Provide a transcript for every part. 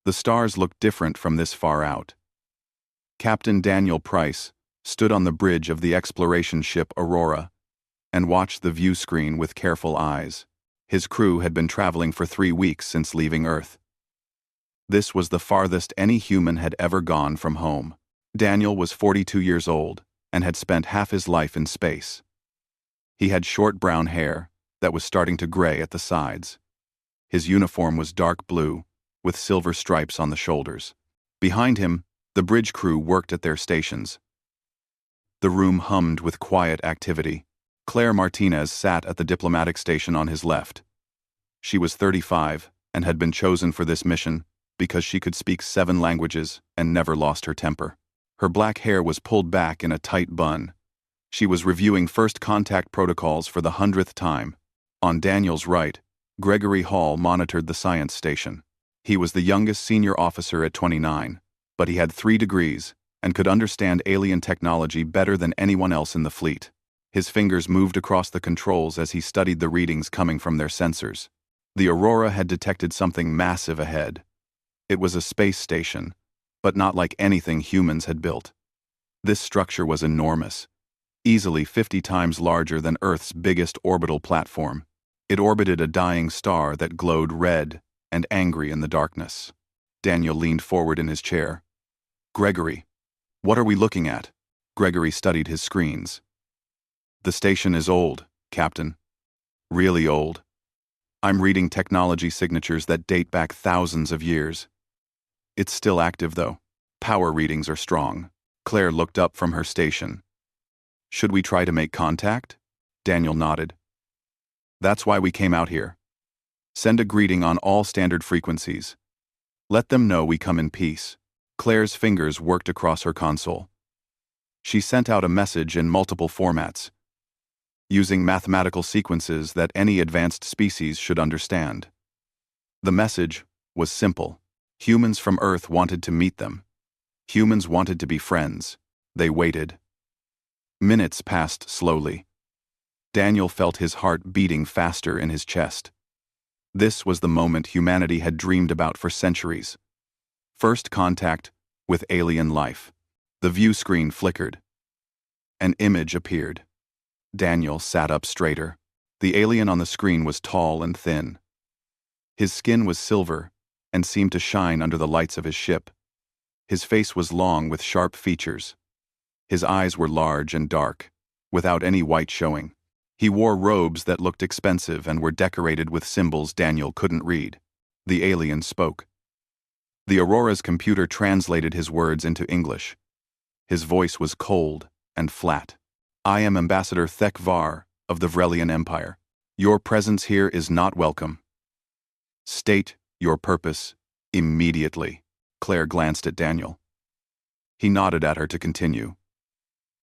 The stars looked different from this far out. Captain Daniel Price stood on the bridge of the exploration ship Aurora and watched the view screen with careful eyes. His crew had been traveling for 3 weeks since leaving Earth. This was the farthest any human had ever gone from home. Daniel was 42 years old and had spent half his life in space. He had short brown hair that was starting to gray at the sides. His uniform was dark blue, with silver stripes on the shoulders. Behind him, the bridge crew worked at their stations. The room hummed with quiet activity. Claire Martinez sat at the diplomatic station on his left. She was 35 and had been chosen for this mission because she could speak 7 languages and never lost her temper. Her black hair was pulled back in a tight bun. She was reviewing first contact protocols for the 100th time. On Daniel's right, Gregory Hall monitored the science station. He was the youngest senior officer at 29, but he had 3 degrees and could understand alien technology better than anyone else in the fleet. His fingers moved across the controls as he studied the readings coming from their sensors. The Aurora had detected something massive ahead. It was a space station, but not like anything humans had built. This structure was enormous, easily 50 times larger than Earth's biggest orbital platform. It orbited a dying star that glowed red and angry in the darkness. Daniel leaned forward in his chair. "Gregory, what are we looking at?" Gregory studied his screens. "The station is old, Captain. Really old. I'm reading technology signatures that date back thousands of years. It's still active, though. Power readings are strong." Claire looked up from her station. "Should we try to make contact?" Daniel nodded. "That's why we came out here. Send a greeting on all standard frequencies. Let them know we come in peace." Claire's fingers worked across her console. She sent out a message in multiple formats, using mathematical sequences that any advanced species should understand. The message was simple. Humans from Earth wanted to meet them. Humans wanted to be friends. They waited. Minutes passed slowly. Daniel felt his heart beating faster in his chest. This was the moment humanity had dreamed about for centuries. First contact with alien life. The view screen flickered. An image appeared. Daniel sat up straighter. The alien on the screen was tall and thin. His skin was silver and seemed to shine under the lights of his ship. His face was long with sharp features. His eyes were large and dark, without any white showing. He wore robes that looked expensive and were decorated with symbols Daniel couldn't read. The alien spoke. The Aurora's computer translated his words into English. His voice was cold and flat. "I am Ambassador Thek Var of the Vrelian Empire. Your presence here is not welcome. State your purpose immediately." Claire glanced at Daniel. He nodded at her to continue.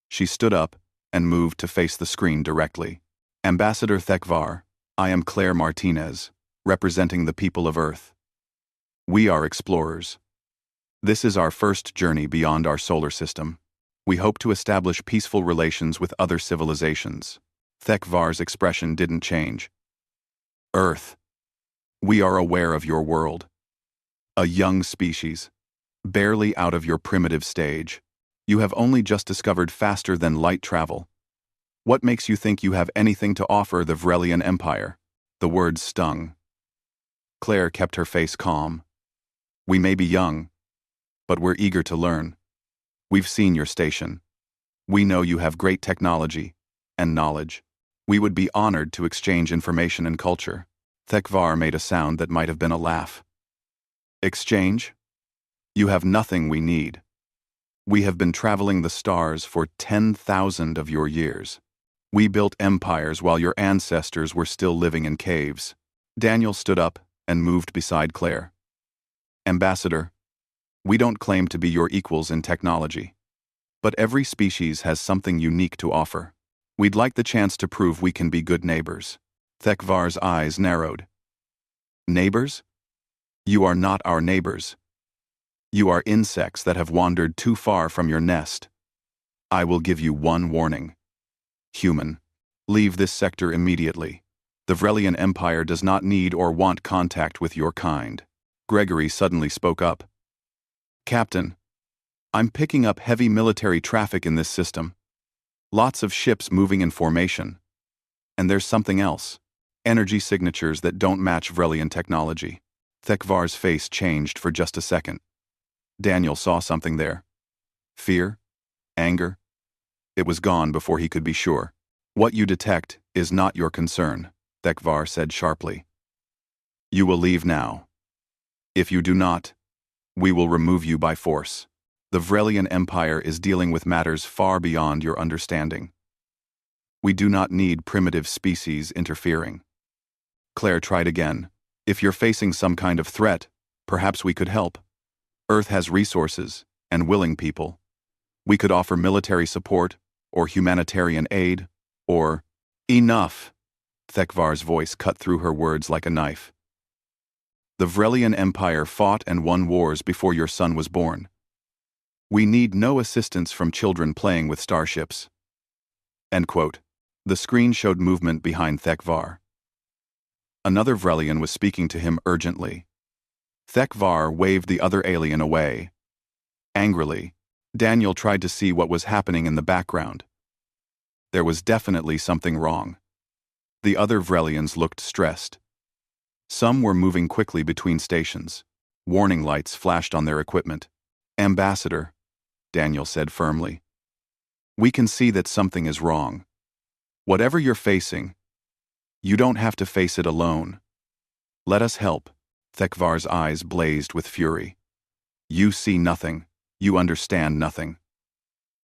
She stood up and moved to face the screen directly. "Ambassador Thek Var, I am Claire Martinez, representing the people of Earth. We are explorers. This is our first journey beyond our solar system. We hope to establish peaceful relations with other civilizations." Thek Var's expression didn't change. "Earth, we are aware of your world. A young species, barely out of your primitive stage. You have only just discovered faster than light travel. What makes you think you have anything to offer the Vrelian Empire?" The words stung. Claire kept her face calm. "We may be young, but we're eager to learn. We've seen your station. We know you have great technology and knowledge. We would be honored to exchange information and culture." Thek Var made a sound that might have been a laugh. "Exchange? You have nothing we need. We have been traveling the stars for 10,000 of your years. We built empires while your ancestors were still living in caves." Daniel stood up and moved beside Claire. "Ambassador, we don't claim to be your equals in technology, but every species has something unique to offer. We'd like the chance to prove we can be good neighbors." Thek Var's eyes narrowed. "Neighbors? You are not our neighbors. You are insects that have wandered too far from your nest. I will give you one warning. Human, leave this sector immediately. The Vrelian Empire does not need or want contact with your kind." Gregory suddenly spoke up. Captain, I'm picking up heavy military traffic in this system. Lots of ships moving in formation. And there's something else. Energy signatures that don't match Vrelian technology. Thekvar's face changed for just a second. Daniel saw something there. Fear? Anger? It was gone before he could be sure. What you detect is not your concern, Thekvar said sharply. You will leave now. If you do not, we will remove you by force. The Vrelian Empire is dealing with matters far beyond your understanding. We do not need primitive species interfering. Claire tried again. If you're facing some kind of threat, perhaps we could help. Earth has resources and willing people. We could offer military support or humanitarian aid or... Enough! Thekvar's voice cut through her words like a knife. The Vrelian Empire fought and won wars before your son was born. We need no assistance from children playing with starships. End quote. The screen showed movement behind Thekvar. Another Vrelian was speaking to him urgently. Thekvar waved the other alien away. Angrily, Daniel tried to see what was happening in the background. There was definitely something wrong. The other Vrelians looked stressed. Some were moving quickly between stations. Warning lights flashed on their equipment. Ambassador, Daniel said firmly. We can see that something is wrong. Whatever you're facing, you don't have to face it alone. Let us help. Thekvar's eyes blazed with fury. You see nothing. You understand nothing.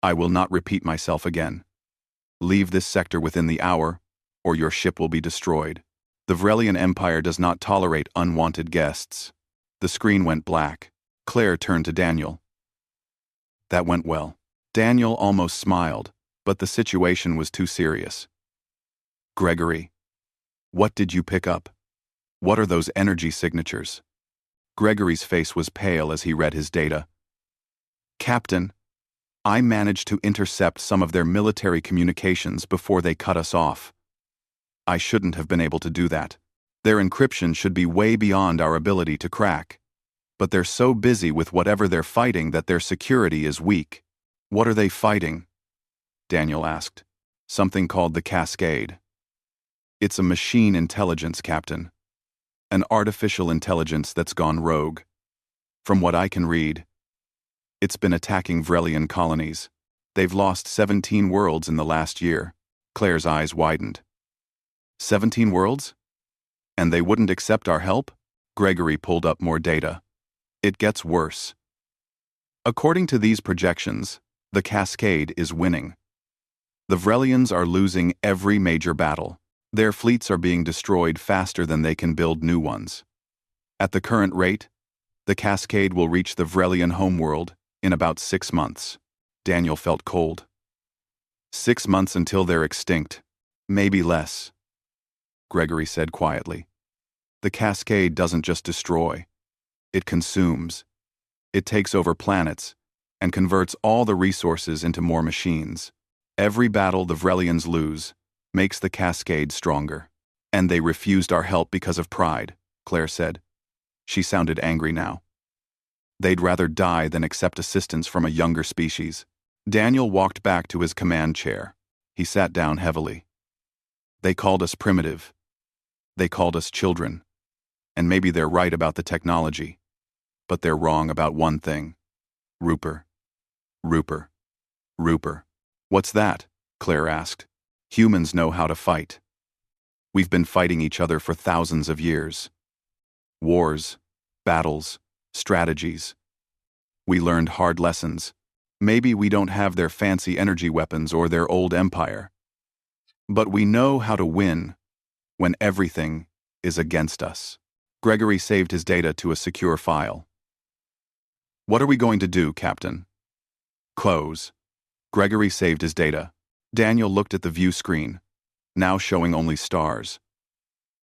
I will not repeat myself again. Leave this sector within the hour, or your ship will be destroyed. The Vrelian Empire does not tolerate unwanted guests. The screen went black. Claire turned to Daniel. That went well. Daniel almost smiled, but the situation was too serious. Gregory, what did you pick up? What are those energy signatures? Gregory's face was pale as he read his data. Captain, I managed to intercept some of their military communications before they cut us off. I shouldn't have been able to do that. Their encryption should be way beyond our ability to crack. But they're so busy with whatever they're fighting that their security is weak. What are they fighting? Daniel asked. Something called the Cascade. It's a machine intelligence, Captain. An artificial intelligence that's gone rogue. From what I can read, it's been attacking Vrelian colonies. They've lost 17 worlds in the last year. Claire's eyes widened. 17 worlds? And they wouldn't accept our help? Gregory pulled up more data. It gets worse. According to these projections, the Cascade is winning. The Vrelians are losing every major battle. Their fleets are being destroyed faster than they can build new ones. At the current rate, the Cascade will reach the Vrelian homeworld in about 6 months. Daniel felt cold. 6 months until they're extinct. Maybe less. Gregory said quietly. The Cascade doesn't just destroy. It consumes. It takes over planets and converts all the resources into more machines. Every battle the Vrelians lose makes the Cascade stronger. And they refused our help because of pride, Claire said. She sounded angry now. They'd rather die than accept assistance from a younger species. Daniel walked back to his command chair. He sat down heavily. They called us primitive. They called us children. And maybe they're right about the technology. But they're wrong about one thing. Rooper. Rooper. Rooper. What's that? Claire asked. Humans know how to fight. We've been fighting each other for thousands of years. Wars, battles, strategies. We learned hard lessons. Maybe we don't have their fancy energy weapons or their old empire. But we know how to win when everything is against us. Gregory saved his data to a secure file. What are we going to do, Captain? Close. Gregory saved his data. Daniel looked at the view screen, now showing only stars.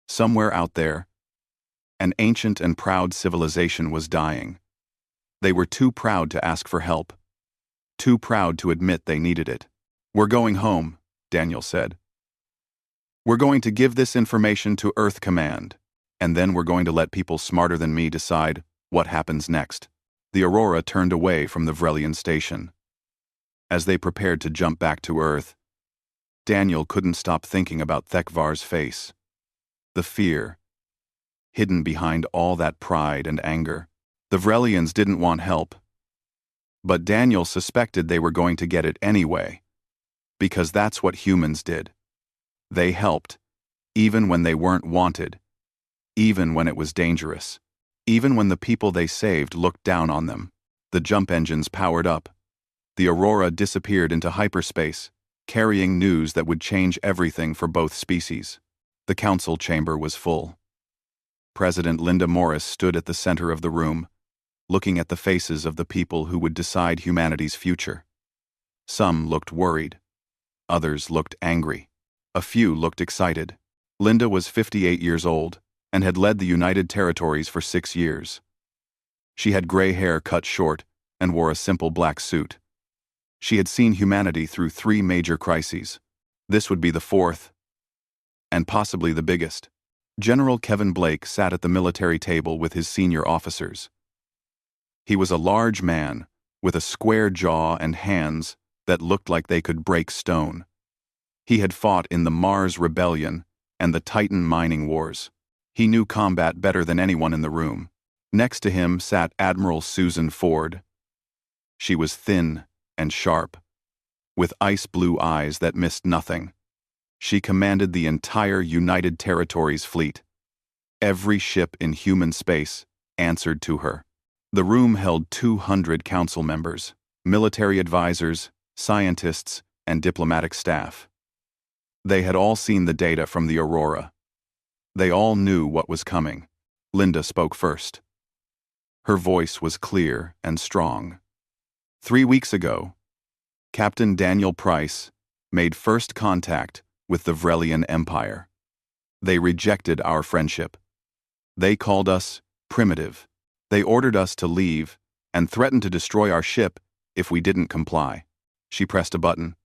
Somewhere out there, an ancient and proud civilization was dying. They were too proud to ask for help. Too proud to admit they needed it. We're going home, Daniel said. We're going to give this information to Earth Command, And then we're going to let people smarter than me decide what happens next. The Aurora turned away from the Vrelian station. As they prepared to jump back to Earth, Daniel couldn't stop thinking about Thekvar's face. The fear, hidden behind all that pride and anger. The Vrelians didn't want help, but Daniel suspected they were going to get it anyway, because that's what humans did. They helped, even when they weren't wanted, even when it was dangerous, even when the people they saved looked down on them. The jump engines powered up. The Aurora disappeared into hyperspace, carrying news that would change everything for both species. The council chamber was full. President Linda Morris stood at the center of the room, looking at the faces of the people who would decide humanity's future. Some looked worried. Others looked angry. A few looked excited. Linda was 58 years old and had led the United Territories for 6 years. She had gray hair cut short and wore a simple black suit. She had seen humanity through 3 major crises. This would be the 4th, and possibly the biggest. General Kevin Blake sat at the military table with his senior officers. He was a large man, with a square jaw and hands that looked like they could break stone. He had fought in the Mars Rebellion and the Titan mining wars. He knew combat better than anyone in the room. Next to him sat Admiral Susan Ford. She was thin and sharp, with ice-blue eyes that missed nothing. She commanded the entire United Territories fleet. Every ship in human space answered to her. The room held 200 council members, military advisors, scientists, and diplomatic staff. They had all seen the data from the Aurora. They all knew what was coming. Linda spoke first. Her voice was clear and strong. 3 weeks ago, Captain Daniel Price made first contact with the Vrelian Empire. They rejected our friendship. They called us primitive. They ordered us to leave and threatened to destroy our ship if we didn't comply. She pressed a button.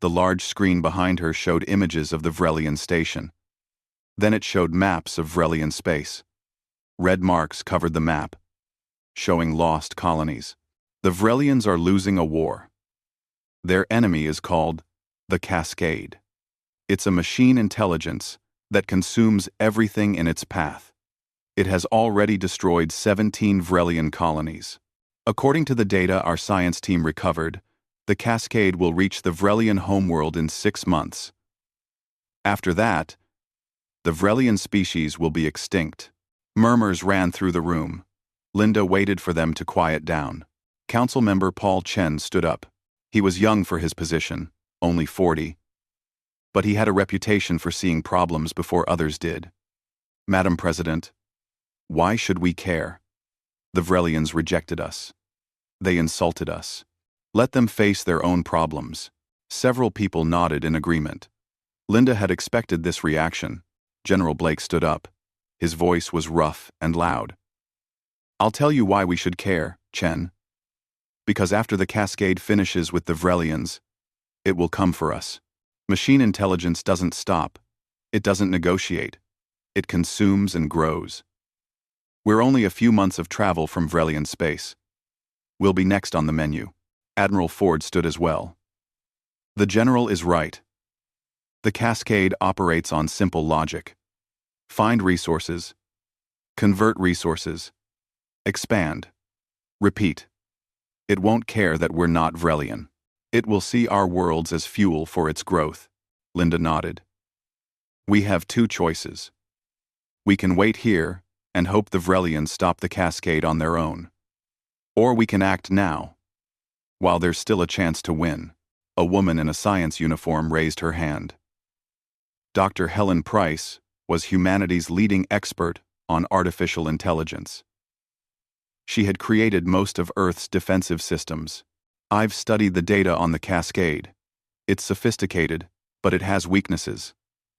The large screen behind her showed images of the Vrelian station. Then it showed maps of Vrelian space. Red marks covered the map, showing lost colonies. The Vrelians are losing a war. Their enemy is called the Cascade. It's a machine intelligence that consumes everything in its path. It has already destroyed 17 Vrelian colonies. According to the data our science team recovered, the Cascade will reach the Vrelian homeworld in 6 months. After that, the Vrelian species will be extinct. Murmurs ran through the room. Linda waited for them to quiet down. Council member Paul Chen stood up. He was young for his position, only 40. But he had a reputation for seeing problems before others did. Madam President, why should we care? The Vrelians rejected us. They insulted us. Let them face their own problems. Several people nodded in agreement. Linda had expected this reaction. General Blake stood up. His voice was rough and loud. I'll tell you why we should care, Chen. Because after the Cascade finishes with the Vrelians, it will come for us. Machine intelligence doesn't stop. It doesn't negotiate. It consumes and grows. We're only a few months of travel from Vrelian space. We'll be next on the menu. Admiral Ford stood as well. The general is right. The Cascade operates on simple logic. Find resources. Convert resources. Expand. Repeat. It won't care that we're not Vrelian. It will see our worlds as fuel for its growth. Linda nodded. We have 2 choices. We can wait here and hope the Vrelians stop the Cascade on their own. Or we can act now, while there's still a chance to win. A woman in a science uniform raised her hand. Dr. Helen Price was humanity's leading expert on artificial intelligence. She had created most of Earth's defensive systems. I've studied the data on the Cascade. It's sophisticated, but it has weaknesses.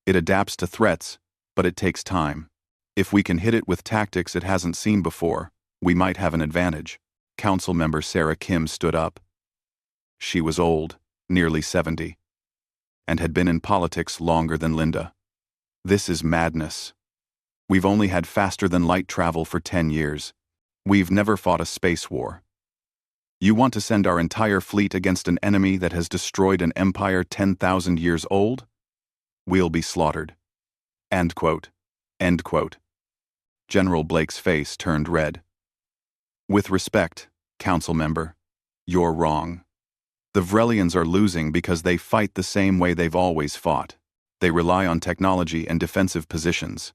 It adapts to threats, but it takes time. If we can hit it with tactics it hasn't seen before, we might have an advantage. Council member Sarah Kim stood up. She was old, nearly 70, and had been in politics longer than Linda. This is madness. We've only had faster-than-light travel for 10 years. We've never fought a space war. You want to send our entire fleet against an enemy that has destroyed an empire 10,000 years old? We'll be slaughtered." End quote. End quote. General Blake's face turned red. "With respect, council member, you're wrong. The Vrelians are losing because they fight the same way they've always fought. They rely on technology and defensive positions.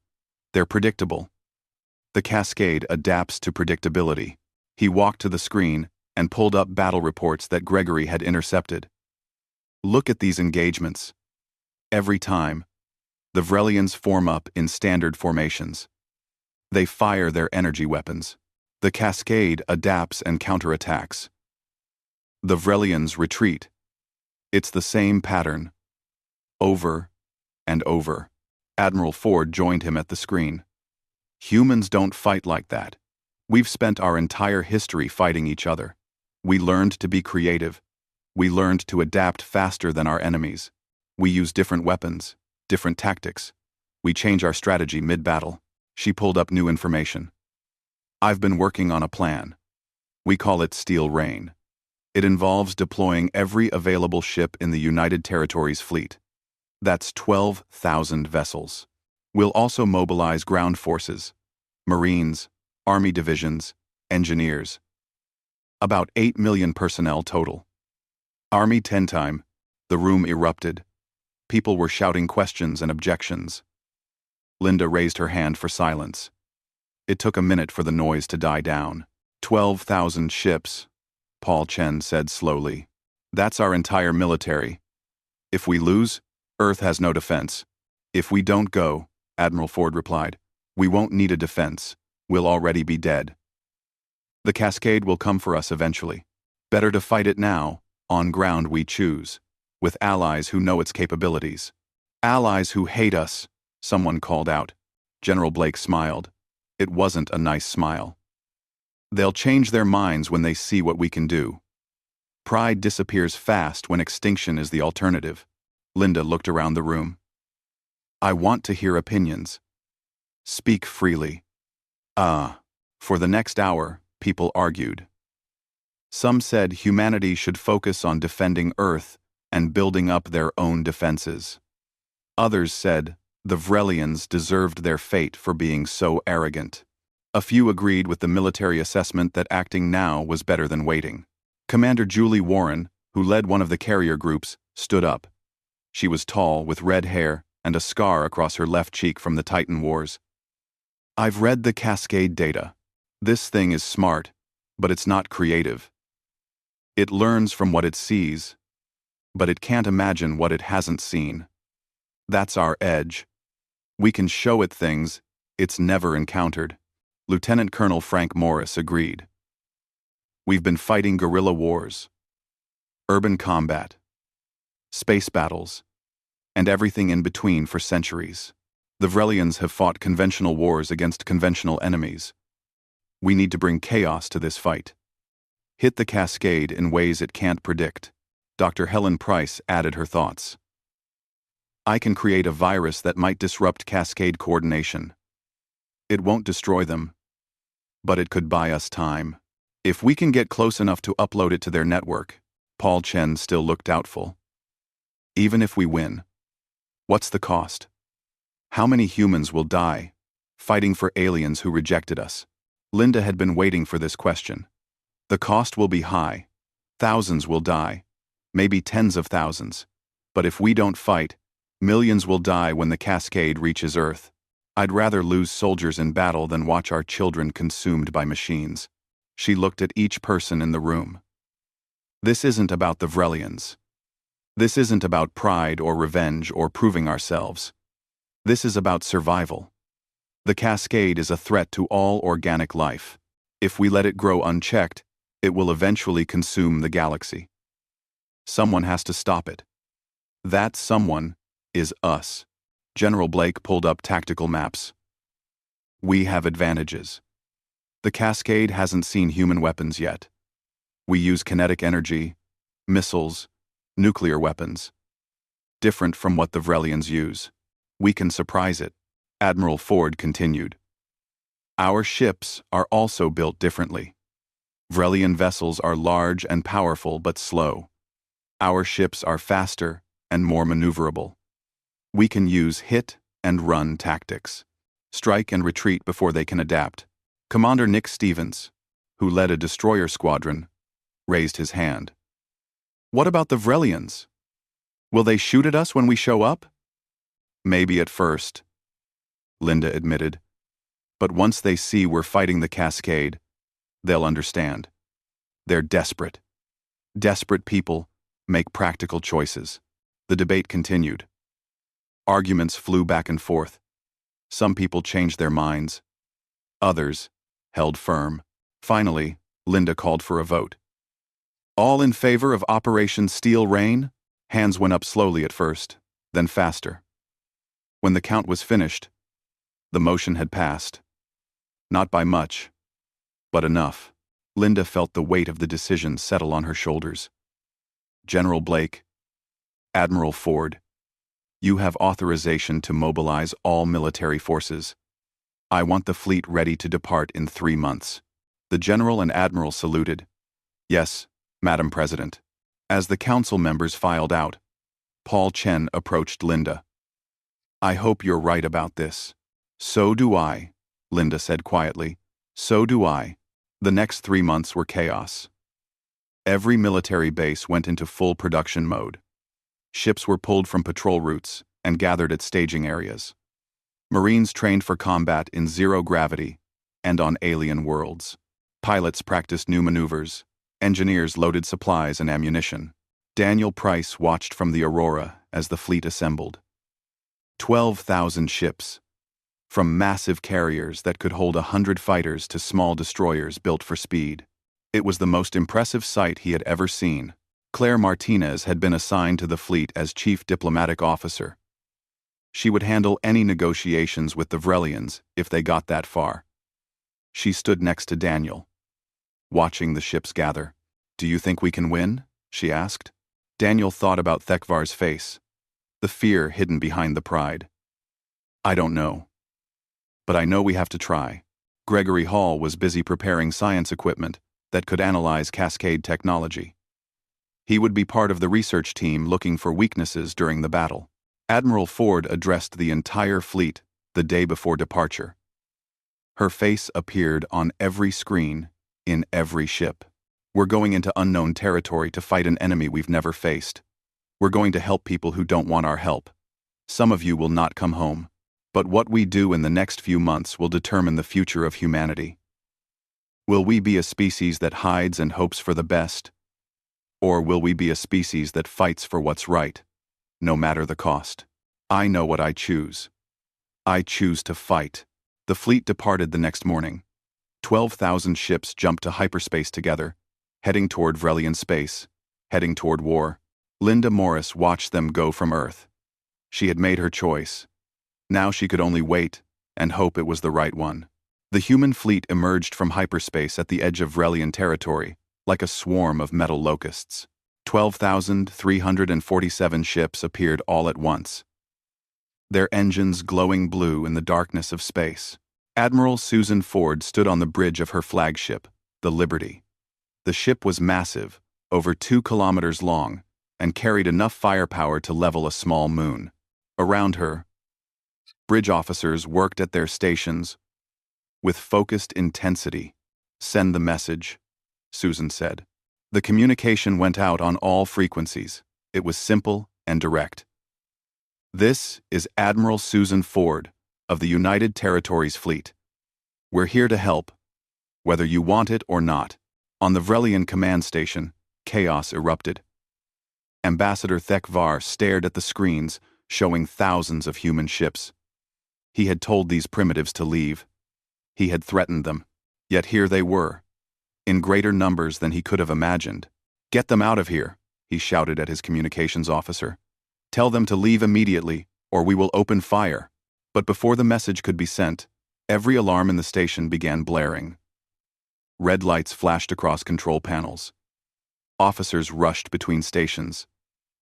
They're predictable. The Cascade adapts to predictability." He walked to the screen and pulled up battle reports that Gregory had intercepted. "Look at these engagements. Every time, the Vrelians form up in standard formations. They fire their energy weapons. The Cascade adapts and counterattacks. The Vrelians retreat. It's the same pattern. Over and over." Admiral Ford joined him at the screen. "Humans don't fight like that. We've spent our entire history fighting each other. We learned to be creative. We learned to adapt faster than our enemies. We use different weapons, different tactics. We change our strategy mid-battle." She pulled up new information. "I've been working on a plan. We call it Steel Rain. It involves deploying every available ship in the United Territories fleet. That's 12,000 vessels. We'll also mobilize ground forces, Marines, Army divisions, engineers. About 8 million personnel total." Army 10 time, the room erupted. People were shouting questions and objections. Linda raised her hand for silence. It took a minute for the noise to die down. 12,000 ships, Paul Chen said slowly. "That's our entire military. If we lose, Earth has no defense. If we don't go," Admiral Ford replied, "we won't need a defense. We'll already be dead. The Cascade will come for us eventually. Better to fight it now, on ground we choose, with allies who know its capabilities." "Allies who hate us," someone called out. General Blake smiled. It wasn't a nice smile. "They'll change their minds when they see what we can do. Pride disappears fast when extinction is the alternative." Linda looked around the room. "I want to hear opinions. Speak freely." For the next hour, people argued. Some said humanity should focus on defending Earth and building up their own defenses. Others said the Vrelians deserved their fate for being so arrogant. A few agreed with the military assessment that acting now was better than waiting. Commander Julie Warren, who led one of the carrier groups, stood up. She was tall, with red hair, and a scar across her left cheek from the Titan Wars. "I've read the Cascade data. This thing is smart, but it's not creative. It learns from what it sees, but it can't imagine what it hasn't seen. That's our edge. We can show it things it's never encountered." Lieutenant Colonel Frank Morris agreed. "We've been fighting guerrilla wars, urban combat, space battles, and everything in between for centuries. The Vrelians have fought conventional wars against conventional enemies. We need to bring chaos to this fight. Hit the Cascade in ways it can't predict." Dr. Helen Price added her thoughts. "I can create a virus that might disrupt Cascade coordination. It won't destroy them, but it could buy us time. If we can get close enough to upload it to their network." Paul Chen still looked doubtful. "Even if we win, what's the cost? How many humans will die, fighting for aliens who rejected us?" Linda had been waiting for this question. "The cost will be high. Thousands will die, maybe tens of thousands. But if we don't fight, millions will die when the Cascade reaches Earth. I'd rather lose soldiers in battle than watch our children consumed by machines." She looked at each person in the room. "This isn't about the Vrelians. This isn't about pride or revenge or proving ourselves. This is about survival. The Cascade is a threat to all organic life. If we let it grow unchecked, it will eventually consume the galaxy. Someone has to stop it. That someone is us." General Blake pulled up tactical maps. "We have advantages. The Cascade hasn't seen human weapons yet. We use kinetic energy, missiles, nuclear weapons. Different from what the Vrelians use. We can surprise it. Admiral Ford continued. Our ships are also built differently. Vrelian vessels are large and powerful but slow. Our ships are faster and more maneuverable. We can use hit-and-run tactics. Strike and retreat before they can adapt. Commander Nick Stevens, who led a destroyer squadron, raised his hand. What about the Vrelians? Will they shoot at us when we show up? Maybe at first, Linda admitted. But once they see we're fighting the Cascade, they'll understand. They're desperate. Desperate people make practical choices. The debate continued. Arguments flew back and forth. Some people changed their minds. Others held firm. Finally, Linda called for a vote. All in favor of Operation Steel Rain? Hands went up slowly at first, then faster. When the count was finished, the motion had passed. Not by much, but enough. Linda felt the weight of the decision settle on her shoulders. General Blake, Admiral Ford, you have authorization to mobilize all military forces. I want the fleet ready to depart in 3 months. The General and Admiral saluted. Yes, Madam President. As the council members filed out, Paul Chen approached Linda. I hope you're right about this. So do I, Linda said quietly. So do I. The next 3 months were chaos. Every military base went into full production mode. Ships were pulled from patrol routes and gathered at staging areas. Marines trained for combat in zero gravity and on alien worlds. Pilots practiced new maneuvers. Engineers loaded supplies and ammunition. Daniel Price watched from the Aurora as the fleet assembled. 12,000 ships, from massive carriers that could hold 100 fighters to small destroyers built for speed. It was the most impressive sight he had ever seen. Claire Martinez had been assigned to the fleet as chief diplomatic officer. She would handle any negotiations with the Vrelians if they got that far. She stood next to Daniel, watching the ships gather. Do you think we can win? She asked. Daniel thought about Thekvar's face, the fear hidden behind the pride. I don't know. But I know we have to try. Gregory Hall was busy preparing science equipment that could analyze Cascade technology. He would be part of the research team looking for weaknesses during the battle. Admiral Ford addressed the entire fleet the day before departure. Her face appeared on every screen, in every ship. We're going into unknown territory to fight an enemy we've never faced. We're going to help people who don't want our help. Some of you will not come home. But what we do in the next few months will determine the future of humanity. Will we be a species that hides and hopes for the best? Or will we be a species that fights for what's right, no matter the cost? I know what I choose. I choose to fight. The fleet departed the next morning. 12,000 ships jumped to hyperspace together, heading toward Vrelian space, heading toward war. Linda Morris watched them go from Earth. She had made her choice. Now she could only wait and hope it was the right one. The human fleet emerged from hyperspace at the edge of Vrelian territory, like a swarm of metal locusts. 12,347 ships appeared all at once, their engines glowing blue in the darkness of space. Admiral Susan Ford stood on the bridge of her flagship, the Liberty. The ship was massive, over 2 kilometers long, and carried enough firepower to level a small moon. Around her, bridge officers worked at their stations with focused intensity. Send the message, Susan said. The communication went out on all frequencies. It was simple and direct. This is Admiral Susan Ford of the United Territories Fleet. We're here to help, whether you want it or not. On the Vrelian command station, chaos erupted. Ambassador Thekvar stared at the screens, showing thousands of human ships. He had told these primitives to leave. He had threatened them. Yet here they were, in greater numbers than he could have imagined. Get them out of here, he shouted at his communications officer. Tell them to leave immediately, or we will open fire. But before the message could be sent, every alarm in the station began blaring. Red lights flashed across control panels. Officers rushed between stations,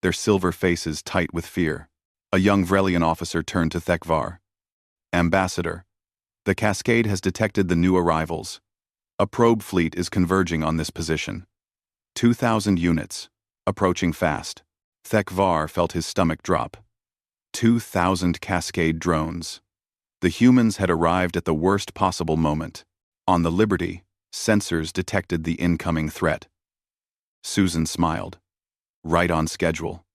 their silver faces tight with fear. A young Vrelian officer turned to Thekvar. Ambassador, the Cascade has detected the new arrivals. A probe fleet is converging on this position. 2,000 units, approaching fast. Thekvar felt his stomach drop. 2,000 Cascade drones. The humans had arrived at the worst possible moment. On the Liberty, sensors detected the incoming threat. Susan smiled. Right on schedule.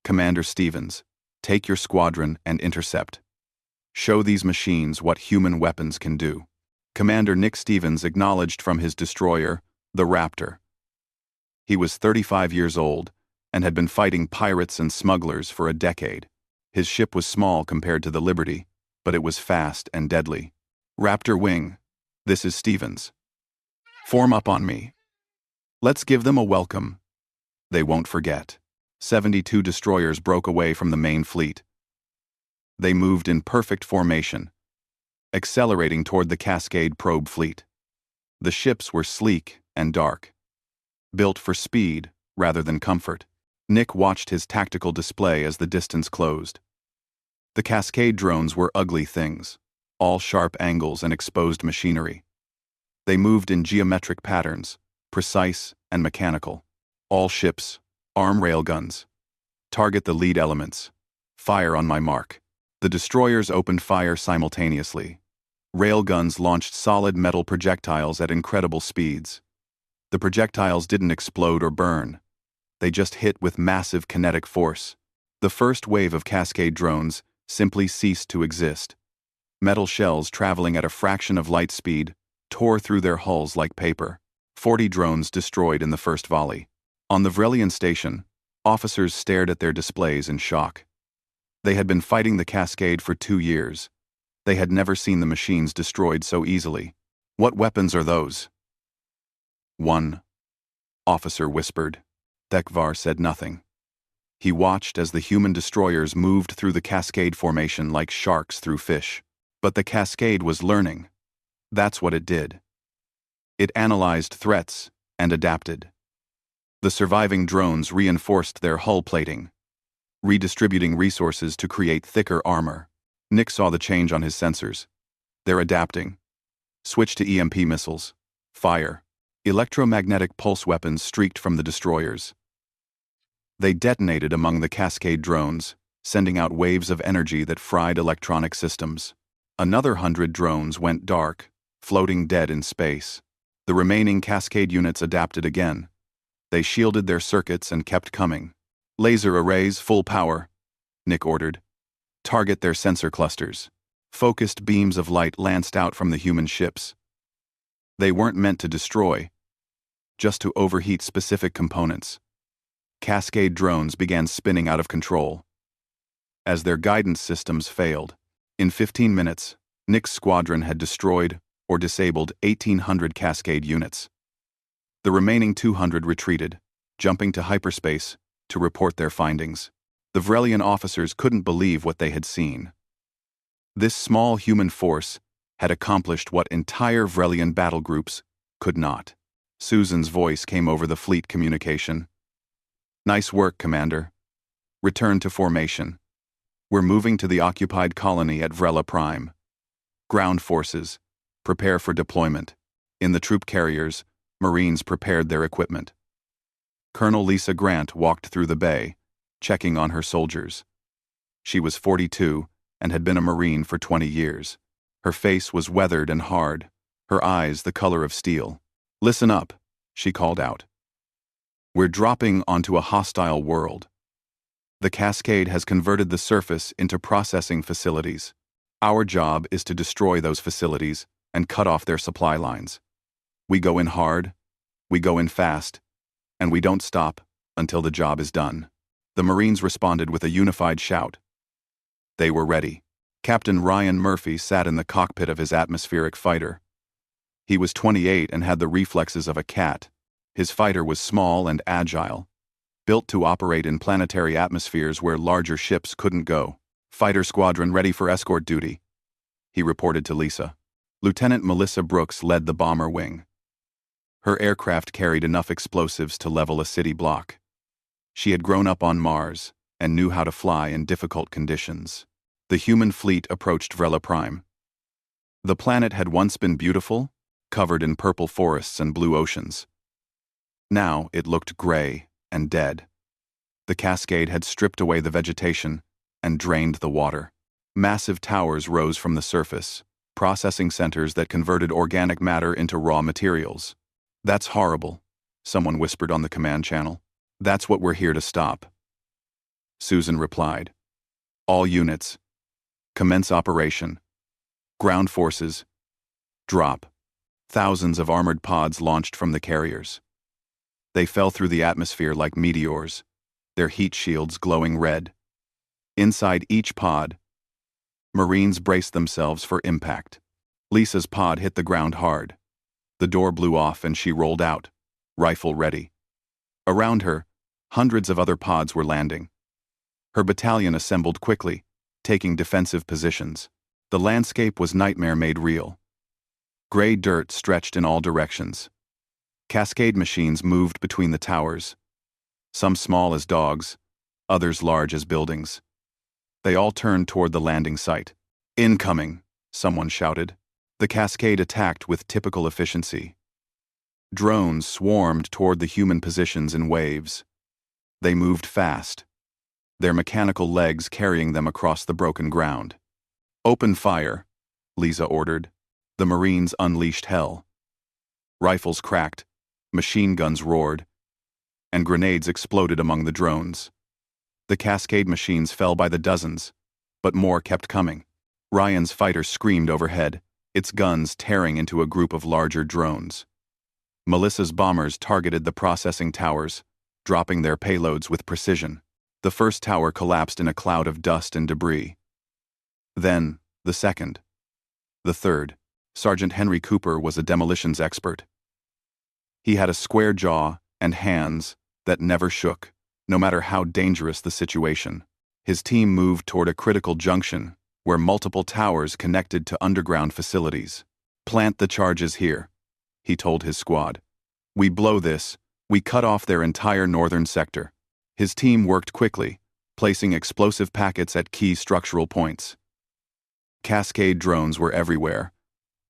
Commander Stevens, take your squadron and intercept. Show these machines what human weapons can do. Commander Nick Stevens acknowledged from his destroyer, the Raptor. He was 35 years old and had been fighting pirates and smugglers for a decade. His ship was small compared to the Liberty, but it was fast and deadly. Raptor Wing, this is Stevens. Form up on me. Let's give them a welcome. They won't forget. 72 destroyers broke away from the main fleet. They moved in perfect formation, accelerating toward the Cascade probe fleet. The ships were sleek and dark, built for speed rather than comfort. Nick watched his tactical display as the distance closed. The Cascade drones were ugly things, all sharp angles and exposed machinery. They moved in geometric patterns, precise and mechanical. All ships, arm railguns. Target the lead elements. Fire on my mark. The destroyers opened fire simultaneously. Railguns launched solid metal projectiles at incredible speeds. The projectiles didn't explode or burn. They just hit with massive kinetic force. The first wave of Cascade drones simply ceased to exist. Metal shells traveling at a fraction of light speed tore through their hulls like paper. 40 drones destroyed in the first volley. On the Vrelian station, officers stared at their displays in shock. They had been fighting the Cascade for 2 years. They had never seen the machines destroyed so easily. What weapons are those? One officer whispered. Thekvar said nothing. He watched as the human destroyers moved through the Cascade formation like sharks through fish. But the Cascade was learning. That's what it did. It analyzed threats and adapted. The surviving drones reinforced their hull plating, redistributing resources to create thicker armor. Nick saw the change on his sensors. They're adapting. Switch to EMP missiles. Fire. Electromagnetic pulse weapons streaked from the destroyers. They detonated among the Cascade drones, sending out waves of energy that fried electronic systems. Another 100 drones went dark, floating dead in space. The remaining Cascade units adapted again. They shielded their circuits and kept coming. Laser arrays, full power, Nick ordered. Target their sensor clusters. Focused beams of light lanced out from the human ships. They weren't meant to destroy, just to overheat specific components. Cascade drones began spinning out of control. As their guidance systems failed, in 15 minutes, Nick's squadron had destroyed or disabled 1,800 Cascade units. The remaining 200 retreated, jumping to hyperspace to report their findings. The Vrelian officers couldn't believe what they had seen. This small human force had accomplished what entire Vrelian battle groups could not. Susan's voice came over the fleet communication. Nice work, Commander. Return to formation. We're moving to the occupied colony at Vrela Prime. Ground forces, prepare for deployment. In the troop carriers, Marines prepared their equipment. Colonel Lisa Grant walked through the bay, checking on her soldiers. She was 42 and had been a Marine for 20 years. Her face was weathered and hard, her eyes the color of steel. Listen up, she called out. We're dropping onto a hostile world. The Cascade has converted the surface into processing facilities. Our job is to destroy those facilities and cut off their supply lines. We go in hard, we go in fast, and we don't stop until the job is done. The Marines responded with a unified shout. They were ready. Captain Ryan Murphy sat in the cockpit of his atmospheric fighter. He was 28 and had the reflexes of a cat. His fighter was small and agile, built to operate in planetary atmospheres where larger ships couldn't go. Fighter squadron ready for escort duty, he reported to Lisa. Lieutenant Melissa Brooks led the bomber wing. Her aircraft carried enough explosives to level a city block. She had grown up on Mars and knew how to fly in difficult conditions. The human fleet approached Vrela Prime. The planet had once been beautiful, covered in purple forests and blue oceans. Now it looked gray and dead. The cascade had stripped away the vegetation and drained the water. Massive towers rose from the surface, processing centers that converted organic matter into raw materials. "That's horrible," someone whispered on the command channel. "That's what we're here to stop." Susan replied, "All units, commence operation. Ground forces, drop." Thousands of armored pods launched from the carriers. They fell through the atmosphere like meteors, their heat shields glowing red. Inside each pod, Marines braced themselves for impact. Lisa's pod hit the ground hard. The door blew off and she rolled out, rifle ready. Around her, hundreds of other pods were landing. Her battalion assembled quickly, taking defensive positions. The landscape was nightmare made real. Gray dirt stretched in all directions. Cascade machines moved between the towers, some small as dogs, others large as buildings. They all turned toward the landing site. "Incoming," someone shouted. The cascade attacked with typical efficiency. Drones swarmed toward the human positions in waves. They moved fast, their mechanical legs carrying them across the broken ground. "Open fire," Lisa ordered. The Marines unleashed hell. Rifles cracked, machine guns roared, and grenades exploded among the drones. The cascade machines fell by the dozens, but more kept coming. Ryan's fighter screamed overhead, its guns tearing into a group of larger drones. Melissa's bombers targeted the processing towers, dropping their payloads with precision. The first tower collapsed in a cloud of dust and debris. Then, the second. The third. Sergeant Henry Cooper was a demolitions expert. He had a square jaw and hands that never shook, no matter how dangerous the situation. His team moved toward a critical junction where multiple towers connected to underground facilities. "Plant the charges here," he told his squad. "We blow this, we cut off their entire northern sector." His team worked quickly, placing explosive packets at key structural points. Cascade drones were everywhere,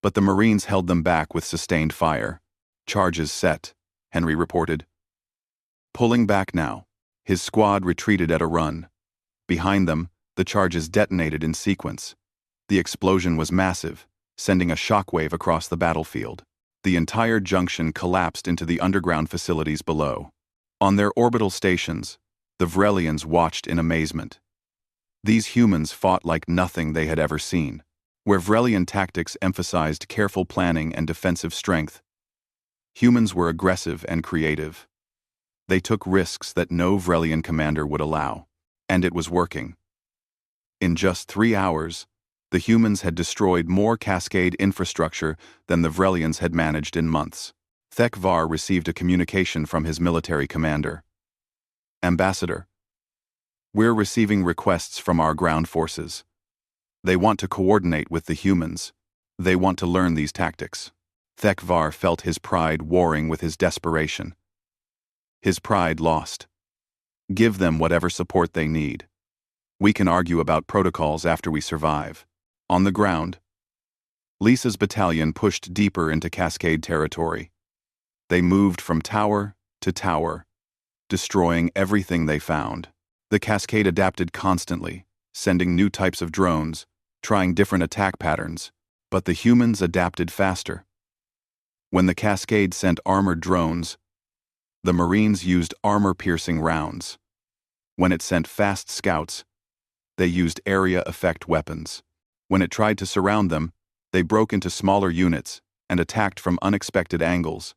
but the Marines held them back with sustained fire. "Charges set," Henry reported. Pulling back now, his squad retreated at a run. Behind them, the charges detonated in sequence. The explosion was massive, sending a shockwave across the battlefield. The entire junction collapsed into the underground facilities below. On their orbital stations, the Vrelians watched in amazement. These humans fought like nothing they had ever seen. Where Vrelian tactics emphasized careful planning and defensive strength, humans were aggressive and creative. They took risks that no Vrelian commander would allow, and it was working. In just 3 hours, the humans had destroyed more cascade infrastructure than the Vrelians had managed in months. Thek-Var received a communication from his military commander. "Ambassador, we're receiving requests from our ground forces. They want to coordinate with the humans. They want to learn these tactics." Thek-Var felt his pride warring with his desperation. His pride lost. "Give them whatever support they need. We can argue about protocols after we survive." On the ground, Lisa's battalion pushed deeper into Cascade territory. They moved from tower to tower, destroying everything they found. The Cascade adapted constantly, sending new types of drones, trying different attack patterns, but the humans adapted faster. When the Cascade sent armored drones, the Marines used armor-piercing rounds. When it sent fast scouts, they used area effect weapons. When it tried to surround them, they broke into smaller units and attacked from unexpected angles.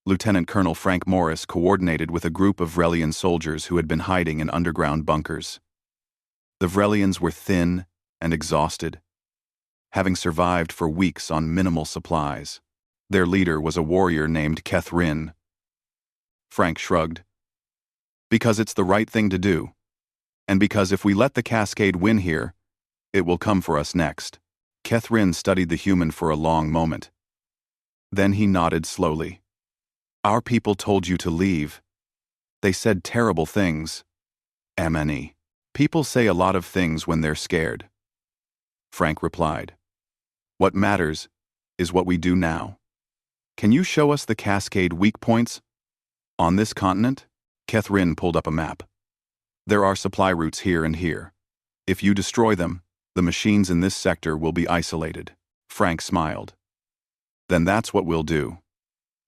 Lieutenant Colonel Frank Morris coordinated with a group of Vrelian soldiers who had been hiding in underground bunkers. The Vrelians were thin and exhausted, having survived for weeks on minimal supplies. Their leader was a warrior named Kethrin. Frank shrugged. "Because it's the right thing to do, and because if we let the Cascade win here, it will come for us next." Kethrin studied the human for a long moment. Then he nodded slowly. "Our people told you to leave. They said terrible things. MNE. People say a lot of things when they're scared. Frank replied. What matters is what we do now. Can you show us the cascade weak points on this continent? Catherine pulled up a map. There are supply routes here and here. If you destroy them, the machines in this sector will be isolated. Frank smiled. Then that's what we'll do.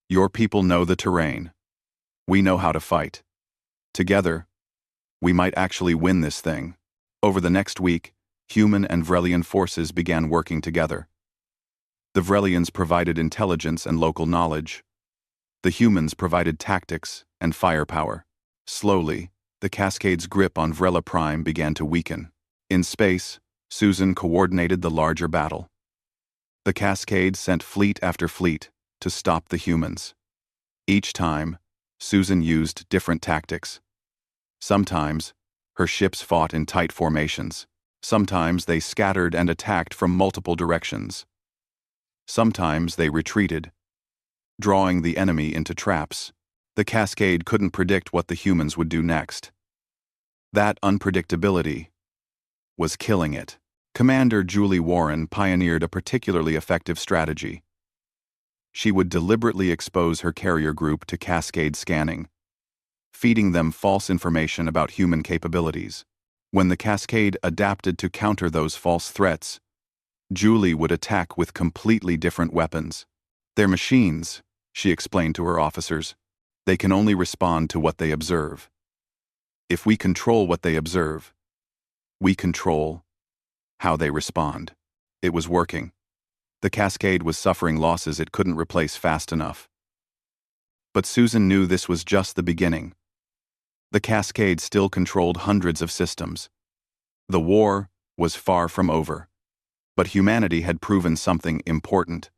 Your people know the terrain. We know how to fight. Together, we might actually win this thing. Over the next week, human and Vrelian forces began working together. The Vrelians provided intelligence and local knowledge. The humans provided tactics and firepower. Slowly, the Cascade's grip on Vrela Prime began to weaken. In space, Susan coordinated the larger battle. The Cascade sent fleet after fleet to stop the humans. Each time, Susan used different tactics. Sometimes, her ships fought in tight formations. Sometimes they scattered and attacked from multiple directions. Sometimes they retreated, drawing the enemy into traps. The Cascade couldn't predict what the humans would do next. That unpredictability was killing it. Commander Julie Warren pioneered a particularly effective strategy. She would deliberately expose her carrier group to Cascade scanning, feeding them false information about human capabilities. When the Cascade adapted to counter those false threats, Julie would attack with completely different weapons. They're machines, she explained to her officers. They can only respond to what they observe. If we control what they observe, we control how they respond. It was working. The Cascade was suffering losses it couldn't replace fast enough. But Susan knew this was just the beginning. The Cascade still controlled hundreds of systems. The war was far from over. But humanity had proven something important.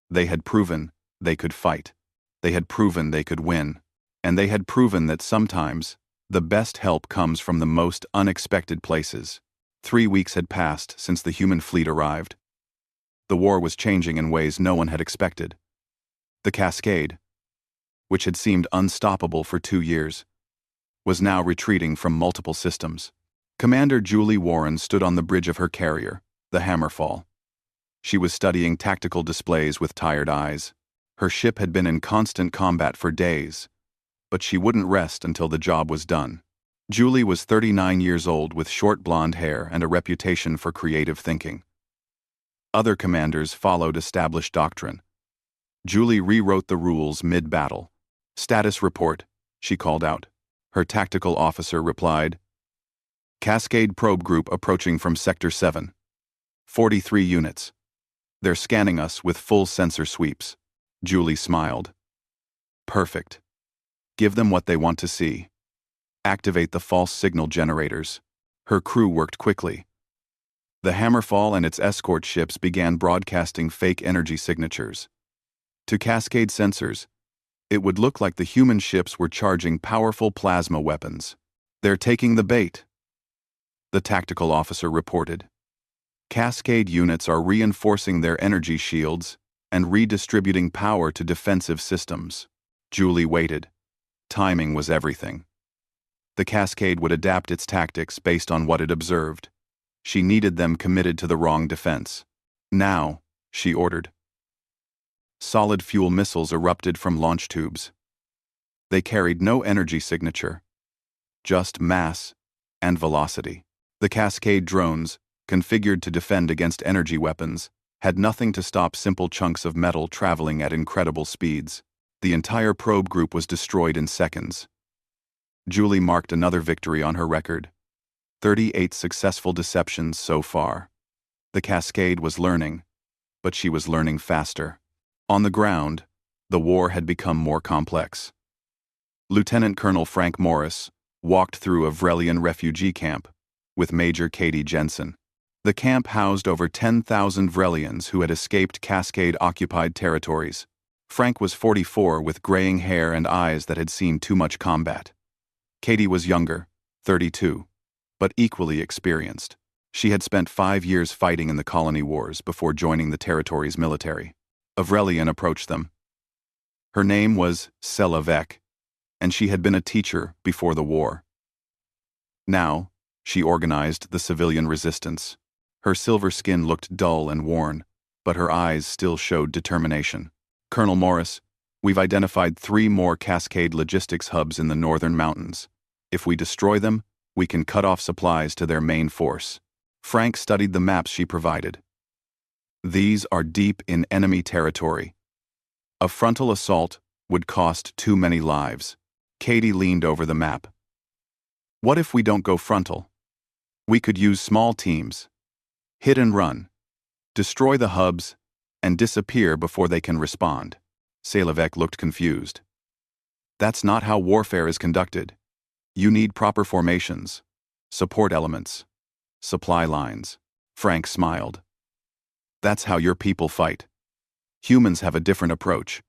They had proven they could fight. They had proven they could win. And they had proven that sometimes the best help comes from the most unexpected places. 3 weeks had passed since the human fleet arrived. The war was changing in ways no one had expected. The Cascade, which had seemed unstoppable for 2 years, was now retreating from multiple systems. Commander Julie Warren stood on the bridge of her carrier, the Hammerfall. She was studying tactical displays with tired eyes. Her ship had been in constant combat for days, but she wouldn't rest until the job was done. Julie was 39 years old with short blonde hair and a reputation for creative thinking. Other commanders followed established doctrine. Julie rewrote the rules mid-battle. Status report, she called out. Her tactical officer replied, Cascade probe group approaching from Sector 7. 43 units. They're scanning us with full sensor sweeps. Julie smiled. Perfect. Give them what they want to see. Activate the false signal generators. Her crew worked quickly. The Hammerfall and its escort ships began broadcasting fake energy signatures. To Cascade sensors, it would look like the human ships were charging powerful plasma weapons. They're taking the bait, the tactical officer reported. Cascade units are reinforcing their energy shields and redistributing power to defensive systems. Julie waited. Timing was everything. The Cascade would adapt its tactics based on what it observed. She needed them committed to the wrong defense. Now, she ordered. Solid fuel missiles erupted from launch tubes. They carried no energy signature, just mass and velocity. The Cascade drones, configured to defend against energy weapons, had nothing to stop simple chunks of metal traveling at incredible speeds. The entire probe group was destroyed in seconds. Julie marked another victory on her record. 38 successful deceptions so far. The Cascade was learning, but she was learning faster. On the ground, the war had become more complex. Lieutenant Colonel Frank Morris walked through a Vrelian refugee camp with Major Katie Jensen. The camp housed over 10,000 Vrelians who had escaped Cascade-occupied territories. Frank was 44 with graying hair and eyes that had seen too much combat. Katie was younger, 32, but equally experienced. She had spent 5 years fighting in the colony wars before joining the territory's military. A Vrelian approached them. Her name was Sela Vek, and she had been a teacher before the war. Now, she organized the civilian resistance. Her silver skin looked dull and worn, but her eyes still showed determination. Colonel Morris, we've identified 3 more Cascade logistics hubs in the northern mountains. If we destroy them, we can cut off supplies to their main force. Frank studied the maps she provided. These are deep in enemy territory. A frontal assault would cost too many lives. Katie leaned over the map. What if we don't go frontal? We could use small teams. Hit and run. Destroy the hubs and disappear before they can respond. Salavek looked confused. That's not how warfare is conducted. You need proper formations, support elements, supply lines. Frank smiled. That's how your people fight. Humans have a different approach.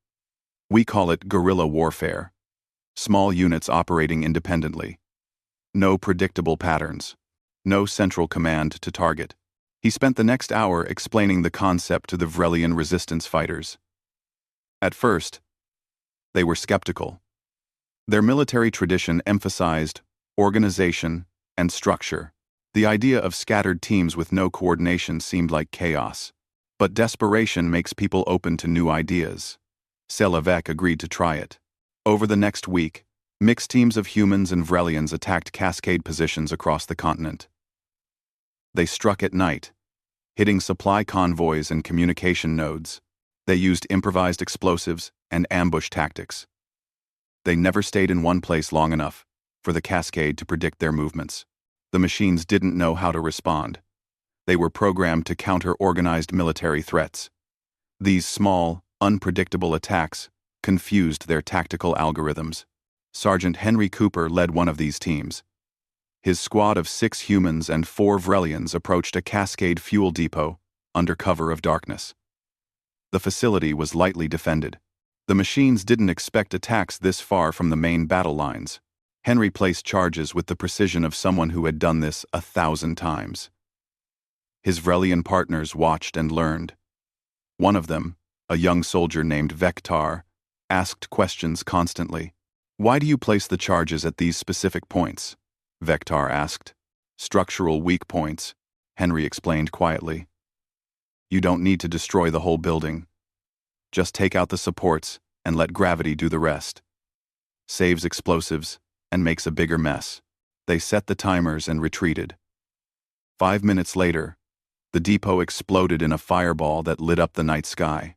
We call it guerrilla warfare. Small units operating independently. No predictable patterns. No central command to target. He spent the next hour explaining the concept to the Vrelian resistance fighters. At first, they were skeptical. Their military tradition emphasized organization and structure. The idea of scattered teams with no coordination seemed like chaos. But desperation makes people open to new ideas. Salavek agreed to try it. Over the next week, mixed teams of humans and Vrelians attacked Cascade positions across the continent. They struck at night, hitting supply convoys and communication nodes. They used improvised explosives and ambush tactics. They never stayed in one place long enough for the Cascade to predict their movements. The machines didn't know how to respond. They were programmed to counter organized military threats. These small, unpredictable attacks confused their tactical algorithms. Sergeant Henry Cooper led one of these teams. His squad of 6 humans and 4 Vrelians approached a Cascade fuel depot under cover of darkness. The facility was lightly defended. The machines didn't expect attacks this far from the main battle lines. Henry placed charges with the precision of someone who had done this 1,000 times. His Vrelian partners watched and learned. One of them, a young soldier named Vektar, asked questions constantly. "Why do you place the charges at these specific points?" Vektar asked. "Structural weak points," Henry explained quietly. "You don't need to destroy the whole building. Just take out the supports and let gravity do the rest. Saves explosives and makes a bigger mess." They set the timers and retreated. 5 minutes later, the depot exploded in a fireball that lit up the night sky.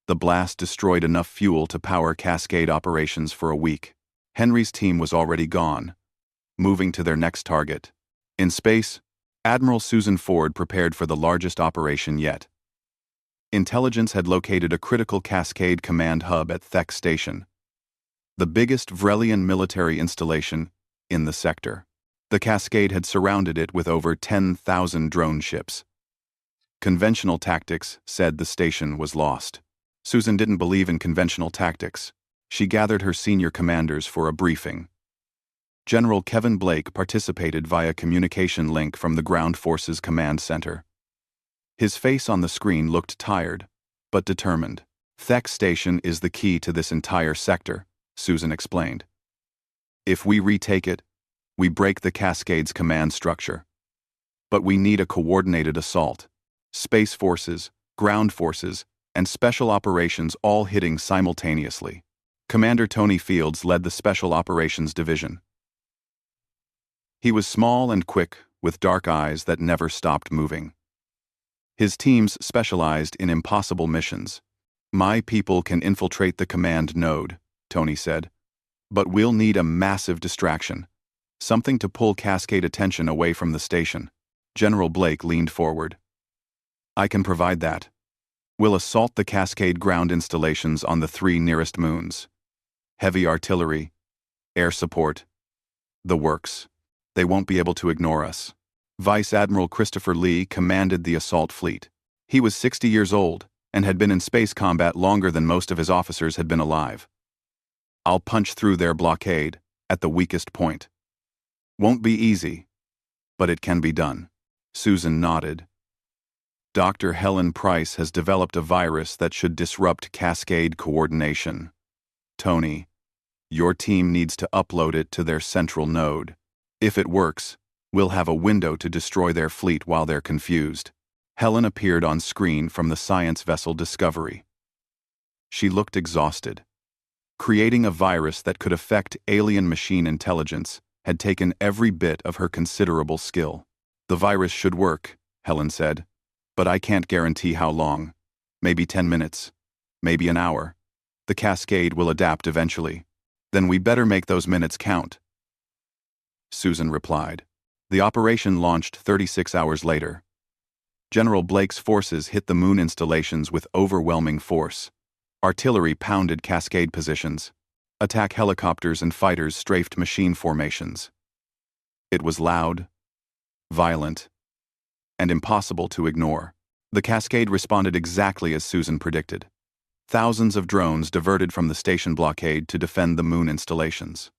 The blast destroyed enough fuel to power Cascade operations for a week. Henry's team was already gone, moving to their next target. In space, Admiral Susan Ford prepared for the largest operation yet. Intelligence had located a critical Cascade command hub at Thek Station, the biggest Vrelian military installation in the sector. The Cascade had surrounded it with over 10,000 drone ships. Conventional tactics said the station was lost. Susan didn't believe in conventional tactics. She gathered her senior commanders for a briefing. General Kevin Blake participated via communication link from the Ground Forces Command Center. His face on the screen looked tired, but determined. "Thek Station is the key to this entire sector," Susan explained. "If we retake it, we break the Cascade's command structure. But we need a coordinated assault. Space forces, ground forces, and special operations all hitting simultaneously." Commander Tony Fields led the Special Operations Division. He was small and quick, with dark eyes that never stopped moving. His teams specialized in impossible missions. "My people can infiltrate the command node," Tony said. "But we'll need a massive distraction. Something to pull Cascade attention away from the station." General Blake leaned forward. "I can provide that. We'll assault the Cascade ground installations on the 3 nearest moons. Heavy artillery, air support, the works. They won't be able to ignore us." Vice Admiral Christopher Lee commanded the assault fleet. He was 60 years old and had been in space combat longer than most of his officers had been alive. "I'll punch through their blockade at the weakest point. Won't be easy, but it can be done." Susan nodded. "Dr. Helen Price has developed a virus that should disrupt Cascade coordination. Tony, your team needs to upload it to their central node. If it works, We'll have a window to destroy their fleet while they're confused. Helen appeared on screen from the science vessel Discovery. She looked exhausted. Creating a virus that could affect alien machine intelligence had taken every bit of her considerable skill. The virus should work, Helen said, but I can't guarantee how long. Maybe 10 minutes. Maybe an hour. The cascade will adapt eventually. Then we better make those minutes count. Susan replied. The operation launched 36 hours later. General Blake's forces hit the moon installations with overwhelming force. Artillery pounded cascade positions. Attack helicopters and fighters strafed machine formations. It was loud, violent, and impossible to ignore. The cascade responded exactly as Susan predicted. Thousands of drones diverted from the station blockade to defend the moon installations.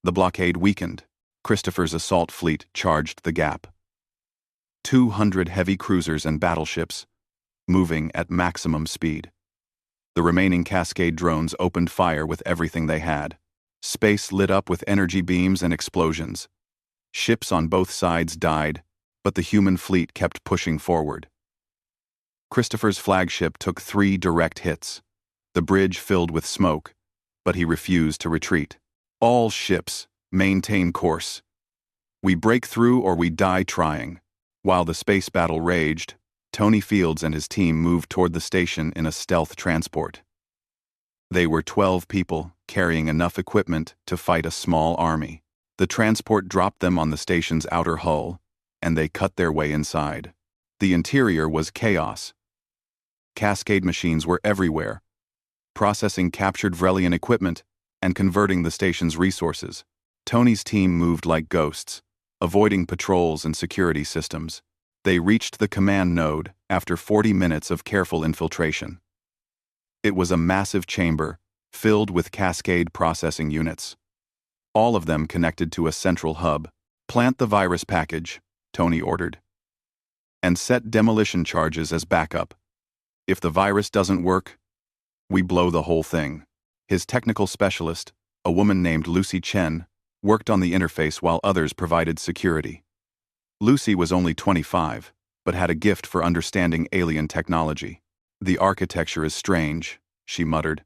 The blockade weakened. Christopher's assault fleet charged the gap. 200 heavy cruisers and battleships, moving at maximum speed. The remaining cascade drones opened fire with everything they had. Space lit up with energy beams and explosions. Ships on both sides died, but the human fleet kept pushing forward. Christopher's flagship took 3 direct hits. The bridge filled with smoke, but he refused to retreat. All ships, maintain course. We break through or we die trying. While the space battle raged, Tony Fields and his team moved toward the station in a stealth transport. They were 12 people, carrying enough equipment to fight a small army. The transport dropped them on the station's outer hull, and they cut their way inside. The interior was chaos. Cascade machines were everywhere, processing captured Vrelian equipment and converting the station's resources. Tony's team moved like ghosts, avoiding patrols and security systems. They reached the command node after 40 minutes of careful infiltration. It was a massive chamber filled with cascade processing units. All of them connected to a central hub. Plant the virus package, Tony ordered, and set demolition charges as backup. If the virus doesn't work, we blow the whole thing. His technical specialist, a woman named Lucy Chen, worked on the interface while others provided security. Lucy was only 25, but had a gift for understanding alien technology. The architecture is strange, she muttered.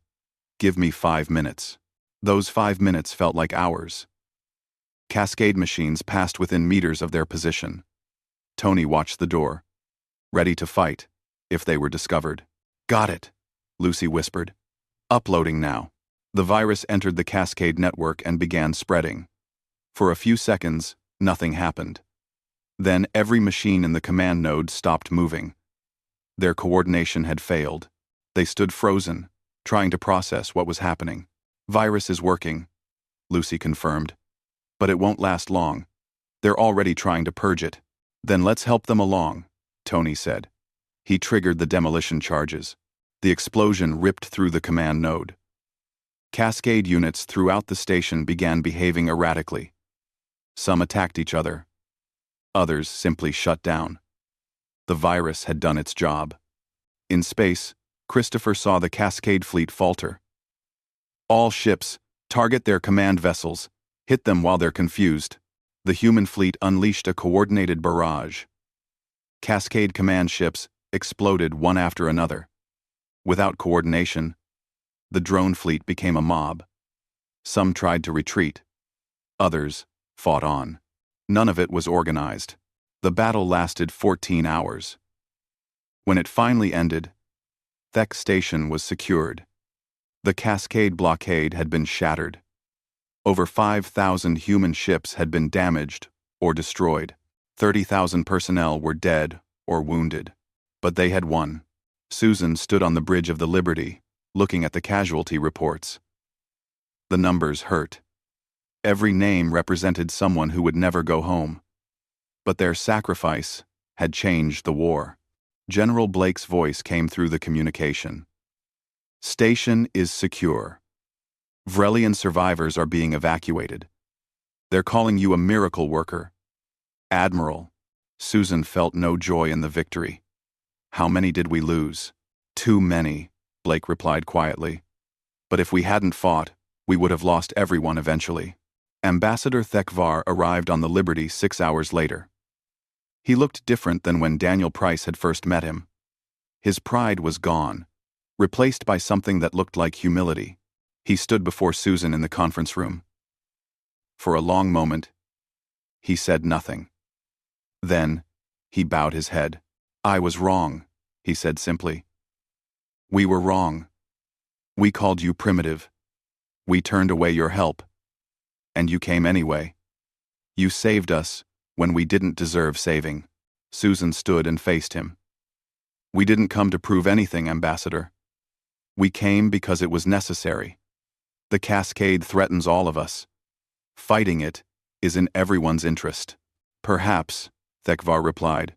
Give me 5 minutes. Those 5 minutes felt like hours. Cascade machines passed within meters of their position. Tony watched the door, ready to fight if they were discovered. Got it, Lucy whispered. Uploading now. The virus entered the cascade network and began spreading. For a few seconds, nothing happened. Then every machine in the command node stopped moving. Their coordination had failed. They stood frozen, trying to process what was happening. Virus is working, Lucy confirmed. But it won't last long. They're already trying to purge it. Then let's help them along, Tony said. He triggered the demolition charges. The explosion ripped through the command node. Cascade units throughout the station began behaving erratically. Some attacked each other. Others simply shut down. The virus had done its job. In space, Christopher saw the Cascade fleet falter. All ships, target their command vessels, hit them while they're confused. The human fleet unleashed a coordinated barrage. Cascade command ships exploded one after another. Without coordination, the drone fleet became a mob. Some tried to retreat. Others fought on. None of it was organized. The battle lasted 14 hours. When it finally ended, Thek Station was secured. The Cascade blockade had been shattered. Over 5,000 human ships had been damaged or destroyed. 30,000 personnel were dead or wounded. But they had won. Susan stood on the bridge of the Liberty, looking at the casualty reports. The numbers hurt. Every name represented someone who would never go home. But their sacrifice had changed the war. General Blake's voice came through the communication. Station is secure. Vrelian survivors are being evacuated. They're calling you a miracle worker. Admiral. Susan felt no joy in the victory. How many did we lose? Too many, Blake replied quietly. But if we hadn't fought, we would have lost everyone eventually. Ambassador Thekvar arrived on the Liberty 6 hours later. He looked different than when Daniel Price had first met him. His pride was gone, replaced by something that looked like humility. He stood before Susan in the conference room. For a long moment, he said nothing. Then, he bowed his head. "I was wrong," he said simply. "We were wrong. We called you primitive. We turned away your help. And you came anyway. You saved us when we didn't deserve saving." Susan stood and faced him. "We didn't come to prove anything, Ambassador. We came because it was necessary. The cascade threatens all of us. Fighting it is in everyone's interest." "Perhaps," Thekvar replied.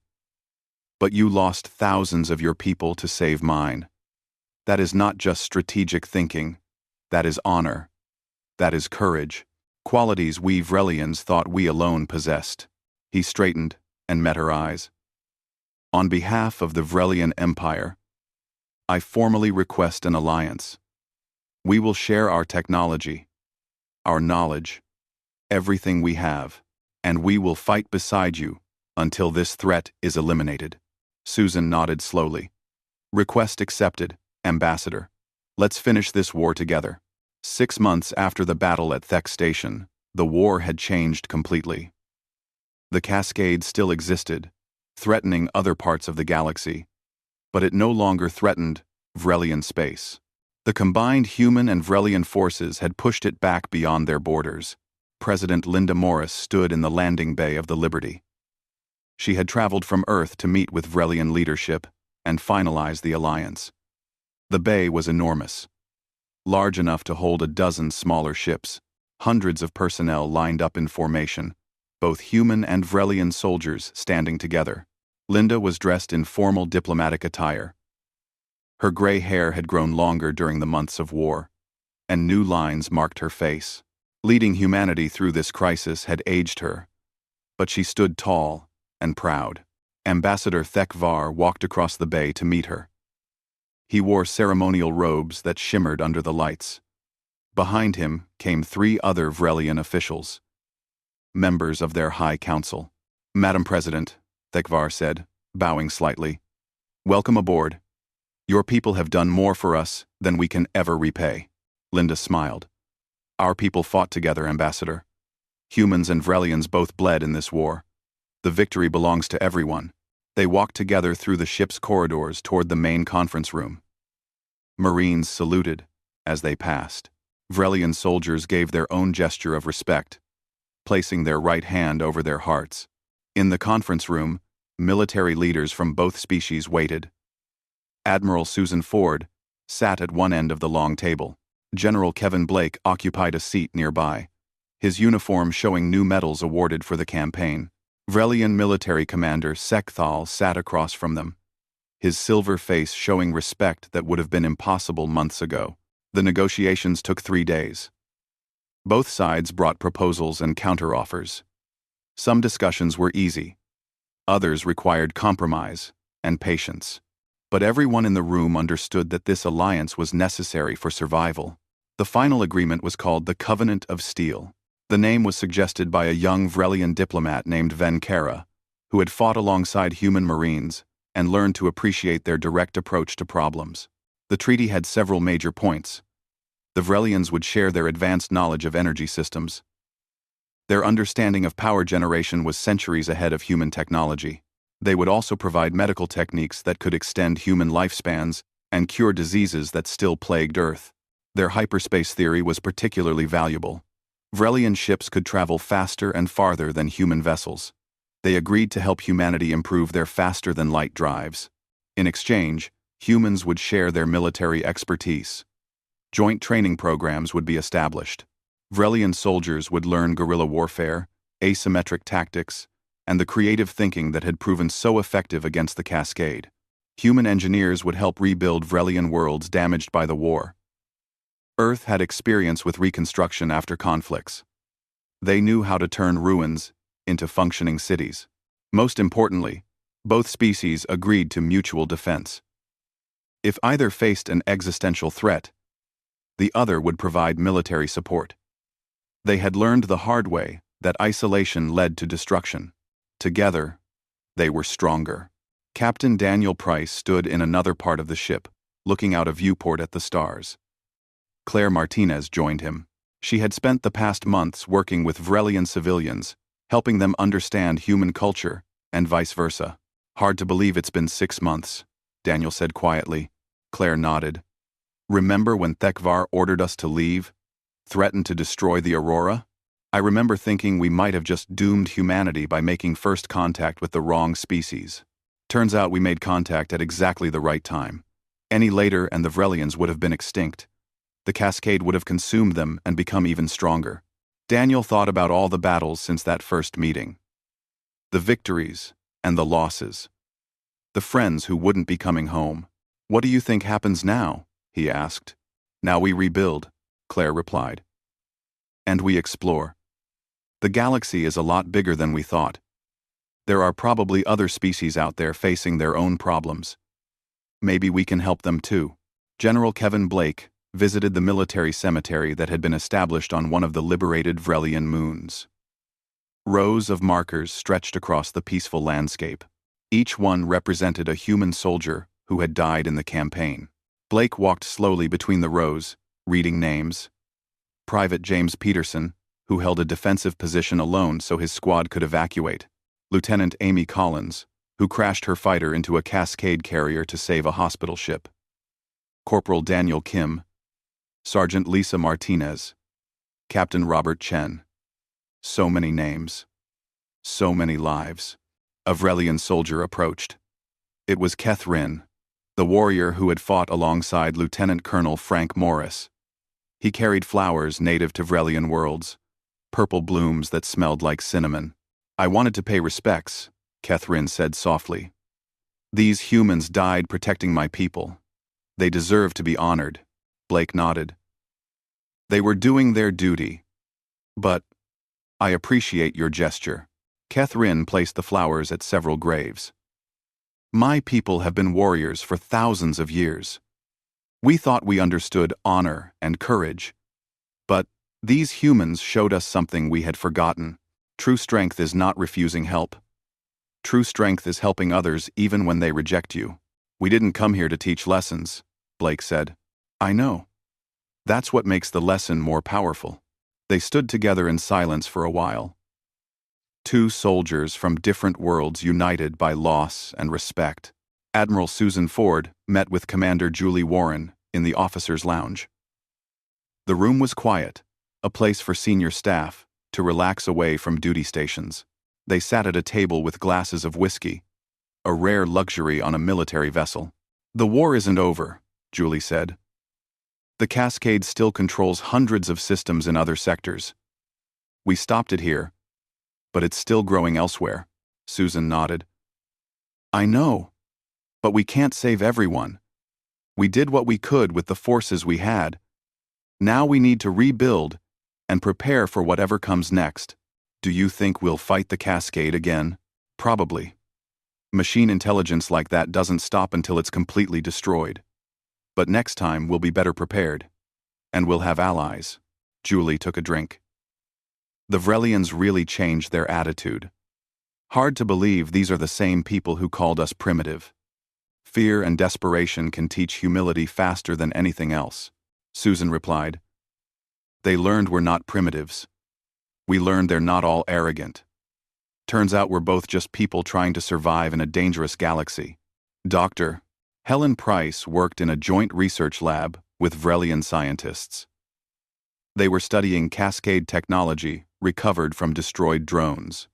"But you lost thousands of your people to save mine. That is not just strategic thinking. That is honor. That is courage. Qualities we Vrelians thought we alone possessed." He straightened and met her eyes. "On behalf of the Vrelian Empire, I formally request an alliance. We will share our technology, our knowledge, everything we have, and we will fight beside you until this threat is eliminated." Susan nodded slowly. "Request accepted, Ambassador. Let's finish this war together." 6 months after the battle at Thek Station, the war had changed completely. The cascade still existed, threatening other parts of the galaxy, but it no longer threatened Vrelian space. The combined human and Vrelian forces had pushed it back beyond their borders. President Linda Morris stood in the landing bay of the Liberty. She had traveled from Earth to meet with Vrelian leadership and finalize the alliance. The bay was enormous, large enough to hold a dozen smaller ships. Hundreds of personnel lined up in formation, both human and Vrelian soldiers standing together. Linda was dressed in formal diplomatic attire. Her gray hair had grown longer during the months of war, and new lines marked her face. Leading humanity through this crisis had aged her, but she stood tall and proud. Ambassador Thekvar walked across the bay to meet her. He wore ceremonial robes that shimmered under the lights. Behind him came 3 other Vrelian officials, members of their High Council. "Madam President," Thekvar said, bowing slightly, "welcome aboard. Your people have done more for us than we can ever repay." Linda smiled. "Our people fought together, Ambassador. Humans and Vrelians both bled in this war. The victory belongs to everyone." They walked together through the ship's corridors toward the main conference room. Marines saluted as they passed. Vrelian soldiers gave their own gesture of respect, placing their right hand over their hearts. In the conference room, military leaders from both species waited. Admiral Susan Ford sat at one end of the long table. General Kevin Blake occupied a seat nearby, his uniform showing new medals awarded for the campaign. Vrelian military commander Sekthal sat across from them, his silver face showing respect that would have been impossible months ago. The negotiations took 3 days. Both sides brought proposals and counteroffers. Some discussions were easy. Others required compromise and patience. But everyone in the room understood that this alliance was necessary for survival. The final agreement was called the Covenant of Steel. The name was suggested by a young Vrelian diplomat named Venkara, who had fought alongside human Marines and learned to appreciate their direct approach to problems. The treaty had several major points. The Vrelians would share their advanced knowledge of energy systems. Their understanding of power generation was centuries ahead of human technology. They would also provide medical techniques that could extend human lifespans and cure diseases that still plagued Earth. Their hyperspace theory was particularly valuable. Vrelian ships could travel faster and farther than human vessels. They agreed to help humanity improve their faster-than-light drives. In exchange, humans would share their military expertise. Joint training programs would be established. Vrelian soldiers would learn guerrilla warfare, asymmetric tactics, and the creative thinking that had proven so effective against the Cascade. Human engineers would help rebuild Vrelian worlds damaged by the war. Earth had experience with reconstruction after conflicts. They knew how to turn ruins into functioning cities. Most importantly, both species agreed to mutual defense. If either faced an existential threat, the other would provide military support. They had learned the hard way that isolation led to destruction. Together, they were stronger. Captain Daniel Price stood in another part of the ship, looking out a viewport at the stars. Claire Martinez joined him. She had spent the past months working with Vrelian civilians, helping them understand human culture, and vice versa. Hard to believe it's been 6 months, Daniel said quietly. Claire nodded. Remember when Thekvar ordered us to leave? Threatened to destroy the Aurora? I remember thinking we might have just doomed humanity by making first contact with the wrong species. Turns out we made contact at exactly the right time. Any later and the Vrelians would have been extinct. The cascade would have consumed them and become even stronger. Daniel thought about all the battles since that first meeting. The victories and the losses. The friends who wouldn't be coming home. What do you think happens now? He asked. Now we rebuild, Claire replied. And we explore. The galaxy is a lot bigger than we thought. There are probably other species out there facing their own problems. Maybe we can help them too. General Kevin Blake visited the military cemetery that had been established on one of the liberated Vrelian moons. Rows of markers stretched across the peaceful landscape. Each one represented a human soldier who had died in the campaign. Blake walked slowly between the rows, reading names. Private James Peterson, who held a defensive position alone so his squad could evacuate. Lieutenant Amy Collins, who crashed her fighter into a Cascade carrier to save a hospital ship. Corporal Daniel Kim. Sergeant Lisa Martinez. Captain Robert Chen. So many names. So many lives. A Vrelian soldier approached. It was Catherine, the warrior who had fought alongside Lieutenant Colonel Frank Morris. He carried flowers native to Vrelian worlds, purple blooms that smelled like cinnamon. I wanted to pay respects, Catherine said softly. These humans died protecting my people. They deserve to be honored, Blake nodded. They were doing their duty. But I appreciate your gesture. Catherine placed the flowers at several graves. My people have been warriors for thousands of years. We thought we understood honor and courage. But these humans showed us something we had forgotten. True strength is not refusing help. True strength is helping others even when they reject you. We didn't come here to teach lessons, Blake said. I know. That's what makes the lesson more powerful. They stood together in silence for a while. Two soldiers from different worlds united by loss and respect. Admiral Susan Ford met with Commander Julie Warren in the officers' lounge. The room was quiet, a place for senior staff to relax away from duty stations. They sat at a table with glasses of whiskey, a rare luxury on a military vessel. The war isn't over, Julie said. The Cascade still controls hundreds of systems in other sectors. We stopped it here, but it's still growing elsewhere, Susan nodded. I know, but we can't save everyone. We did what we could with the forces we had. Now we need to rebuild and prepare for whatever comes next. Do you think we'll fight the Cascade again? Probably. Machine intelligence like that doesn't stop until it's completely destroyed. But next time we'll be better prepared. And we'll have allies. Julie took a drink. The Vrelians really changed their attitude. Hard to believe these are the same people who called us primitive. Fear and desperation can teach humility faster than anything else, Susan replied. They learned we're not primitives. We learned they're not all arrogant. Turns out we're both just people trying to survive in a dangerous galaxy. Dr. Helen Price worked in a joint research lab with Vrelian scientists. They were studying Cascade technology recovered from destroyed drones.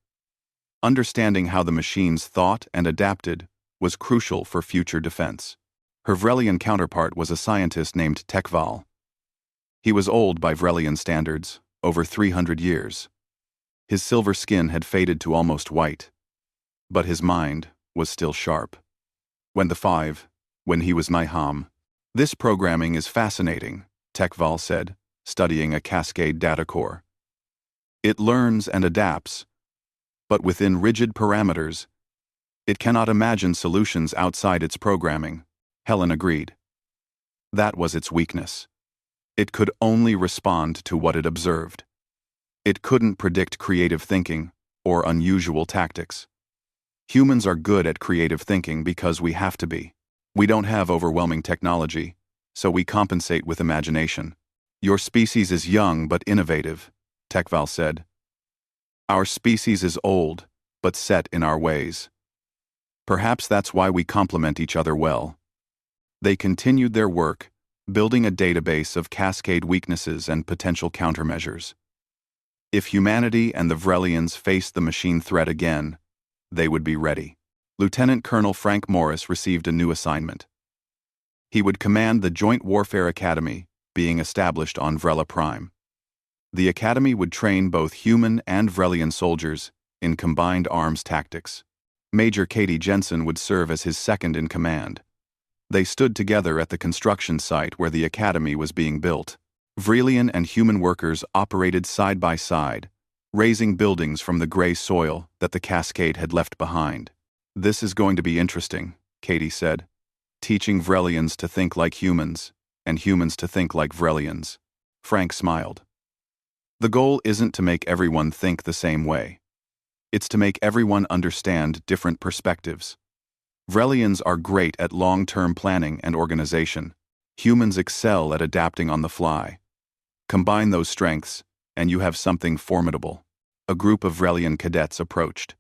Understanding how the machines thought and adapted was crucial for future defense. Her Vrelian counterpart was a scientist named Tekval. He was old by Vrelian standards, over 300 years. His silver skin had faded to almost white, but his mind was still sharp. When he was Niham. This programming is fascinating, Tekval said, studying a Cascade data core. It learns and adapts, but within rigid parameters. It cannot imagine solutions outside its programming, Helen agreed. That was its weakness. It could only respond to what it observed. It couldn't predict creative thinking or unusual tactics. Humans are good at creative thinking because we have to be. We don't have overwhelming technology, so we compensate with imagination. Your species is young but innovative, Tekval said. Our species is old, but set in our ways. Perhaps that's why we complement each other well. They continued their work, building a database of cascade weaknesses and potential countermeasures. If humanity and the Vrelians faced the machine threat again, they would be ready. Lieutenant Colonel Frank Morris received a new assignment. He would command the Joint Warfare Academy, being established on Vrela Prime. The academy would train both human and Vrelian soldiers in combined arms tactics. Major Katie Jensen would serve as his second in command. They stood together at the construction site where the academy was being built. Vrelian and human workers operated side by side, raising buildings from the gray soil that the cascade had left behind. This is going to be interesting, Katie said, teaching Vrelians to think like humans, and humans to think like Vrelians. Frank smiled. The goal isn't to make everyone think the same way. It's to make everyone understand different perspectives. Vrelians are great at long-term planning and organization. Humans excel at adapting on the fly. Combine those strengths, and you have something formidable. A group of Vrelian cadets approached.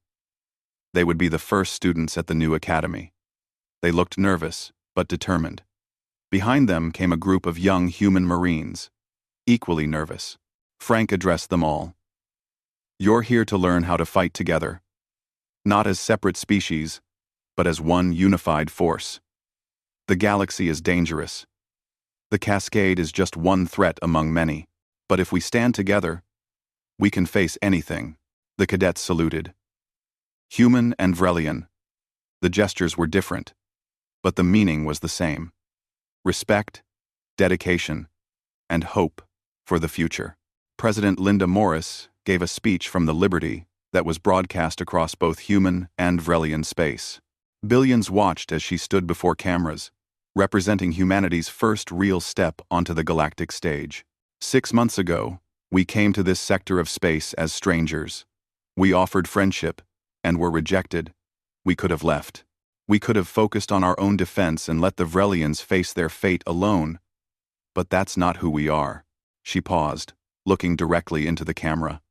They would be the first students at the new academy. They looked nervous, but determined. Behind them came a group of young human Marines, equally nervous. Frank addressed them all. You're here to learn how to fight together. Not as separate species, but as one unified force. The galaxy is dangerous. The cascade is just one threat among many, but if we stand together, we can face anything. The cadets saluted. Human and Vrelian. The gestures were different, but the meaning was the same. Respect, dedication, and hope for the future. President Linda Morris gave a speech from the Liberty that was broadcast across both human and Vrelian space. Billions watched as she stood before cameras, representing humanity's first real step onto the galactic stage. 6 months ago, we came to this sector of space as strangers. We offered friendship, and were rejected. We could have left. We could have focused on our own defense and let the Vrelians face their fate alone. But that's not who we are. She paused, looking directly into the camera.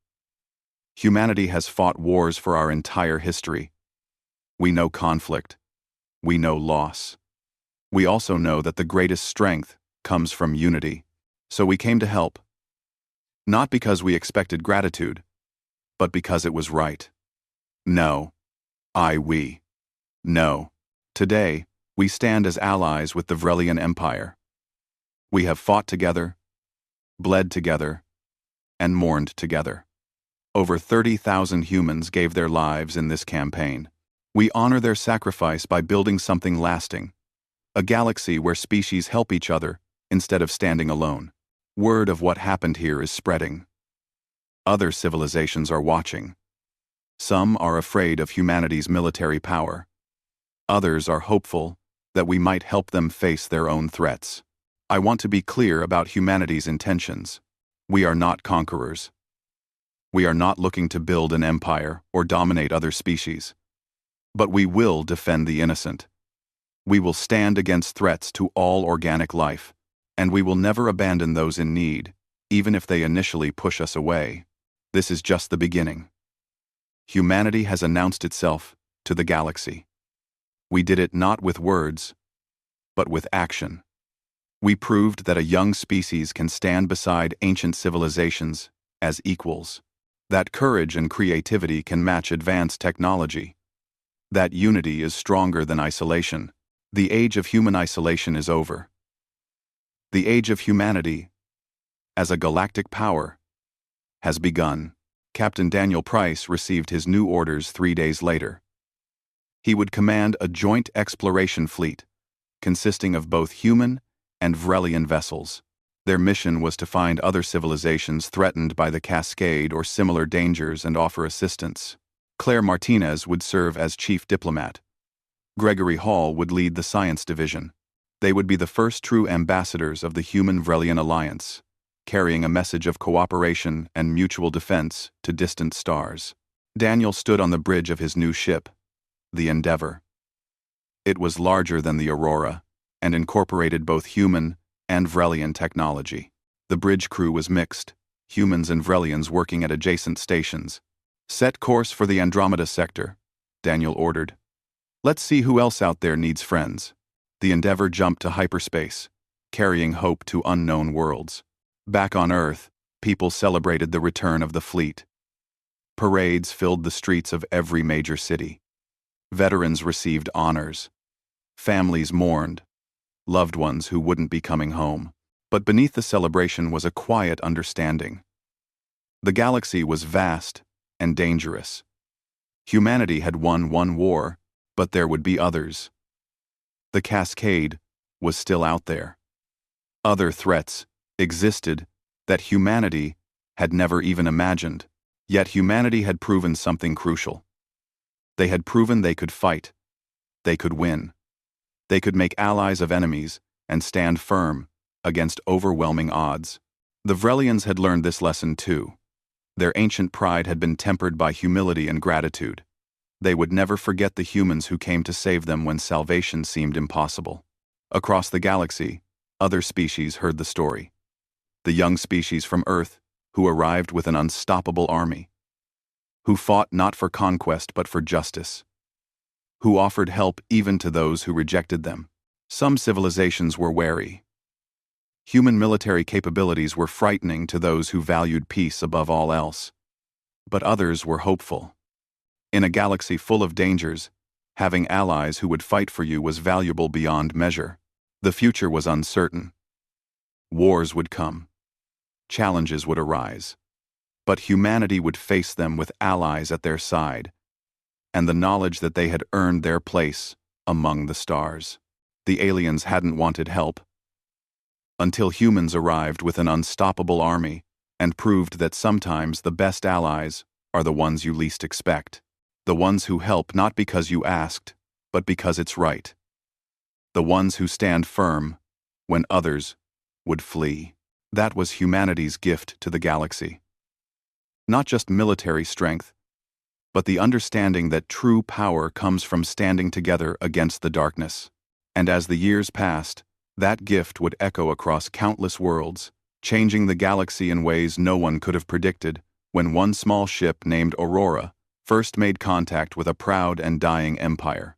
Humanity has fought wars for our entire history. We know conflict. We know loss. We also know that the greatest strength comes from unity. So we came to help. Not because we expected gratitude, but because it was right. No. We. No. Today, we stand as allies with the Vrelian Empire. We have fought together, bled together, and mourned together. Over 30,000 humans gave their lives in this campaign. We honor their sacrifice by building something lasting, a galaxy where species help each other instead of standing alone. Word of what happened here is spreading. Other civilizations are watching. Some are afraid of humanity's military power. Others are hopeful that we might help them face their own threats. I want to be clear about humanity's intentions. We are not conquerors. We are not looking to build an empire or dominate other species. But we will defend the innocent. We will stand against threats to all organic life, and we will never abandon those in need, even if they initially push us away. This is just the beginning. Humanity has announced itself to the galaxy. We did it not with words, but with action. We proved that a young species can stand beside ancient civilizations as equals, that courage and creativity can match advanced technology, that unity is stronger than isolation. The age of human isolation is over. The age of humanity, as a galactic power, has begun. Captain Daniel Price received his new orders 3 days later. He would command a joint exploration fleet, consisting of both human and Vrelian vessels. Their mission was to find other civilizations threatened by the Cascade or similar dangers and offer assistance. Claire Martinez would serve as chief diplomat. Gregory Hall would lead the science division. They would be the first true ambassadors of the Human-Vrelian Alliance. carrying a message of cooperation and mutual defense to distant stars. Daniel stood on the bridge of his new ship, the Endeavor. It was larger than the Aurora and incorporated both human and Vrelian technology. The bridge crew was mixed, humans and Vrelians working at adjacent stations. "Set course for the Andromeda sector," Daniel ordered. "Let's see who else out there needs friends." The Endeavor jumped to hyperspace, carrying hope to unknown worlds. Back on Earth, people celebrated the return of the fleet. Parades filled the streets of every major city. Veterans received honors. Families mourned, loved ones who wouldn't be coming home. But beneath the celebration was a quiet understanding. The galaxy was vast and dangerous. Humanity had won one war, but there would be others. The Cascade was still out there. Other threats existed that humanity had never even imagined. Yet humanity had proven something crucial. They had proven they could fight. They could win. They could make allies of enemies and stand firm against overwhelming odds. The Vrelians had learned this lesson too. Their ancient pride had been tempered by humility and gratitude. They would never forget the humans who came to save them when salvation seemed impossible. Across the galaxy, other species heard the story. The young species from Earth, who arrived with an unstoppable army. Who fought not for conquest but for justice. Who offered help even to those who rejected them. Some civilizations were wary. Human military capabilities were frightening to those who valued peace above all else. But others were hopeful. In a galaxy full of dangers, having allies who would fight for you was valuable beyond measure. The future was uncertain. Wars would come. Challenges would arise. But humanity would face them with allies at their side, and the knowledge that they had earned their place among the stars. The aliens hadn't wanted help, until humans arrived with an unstoppable army and proved that sometimes the best allies are the ones you least expect. The ones who help not because you asked, but because it's right. The ones who stand firm when others would flee. That was humanity's gift to the galaxy. Not just military strength, but the understanding that true power comes from standing together against the darkness. And as the years passed, that gift would echo across countless worlds, changing the galaxy in ways no one could have predicted when one small ship named Aurora first made contact with a proud and dying empire.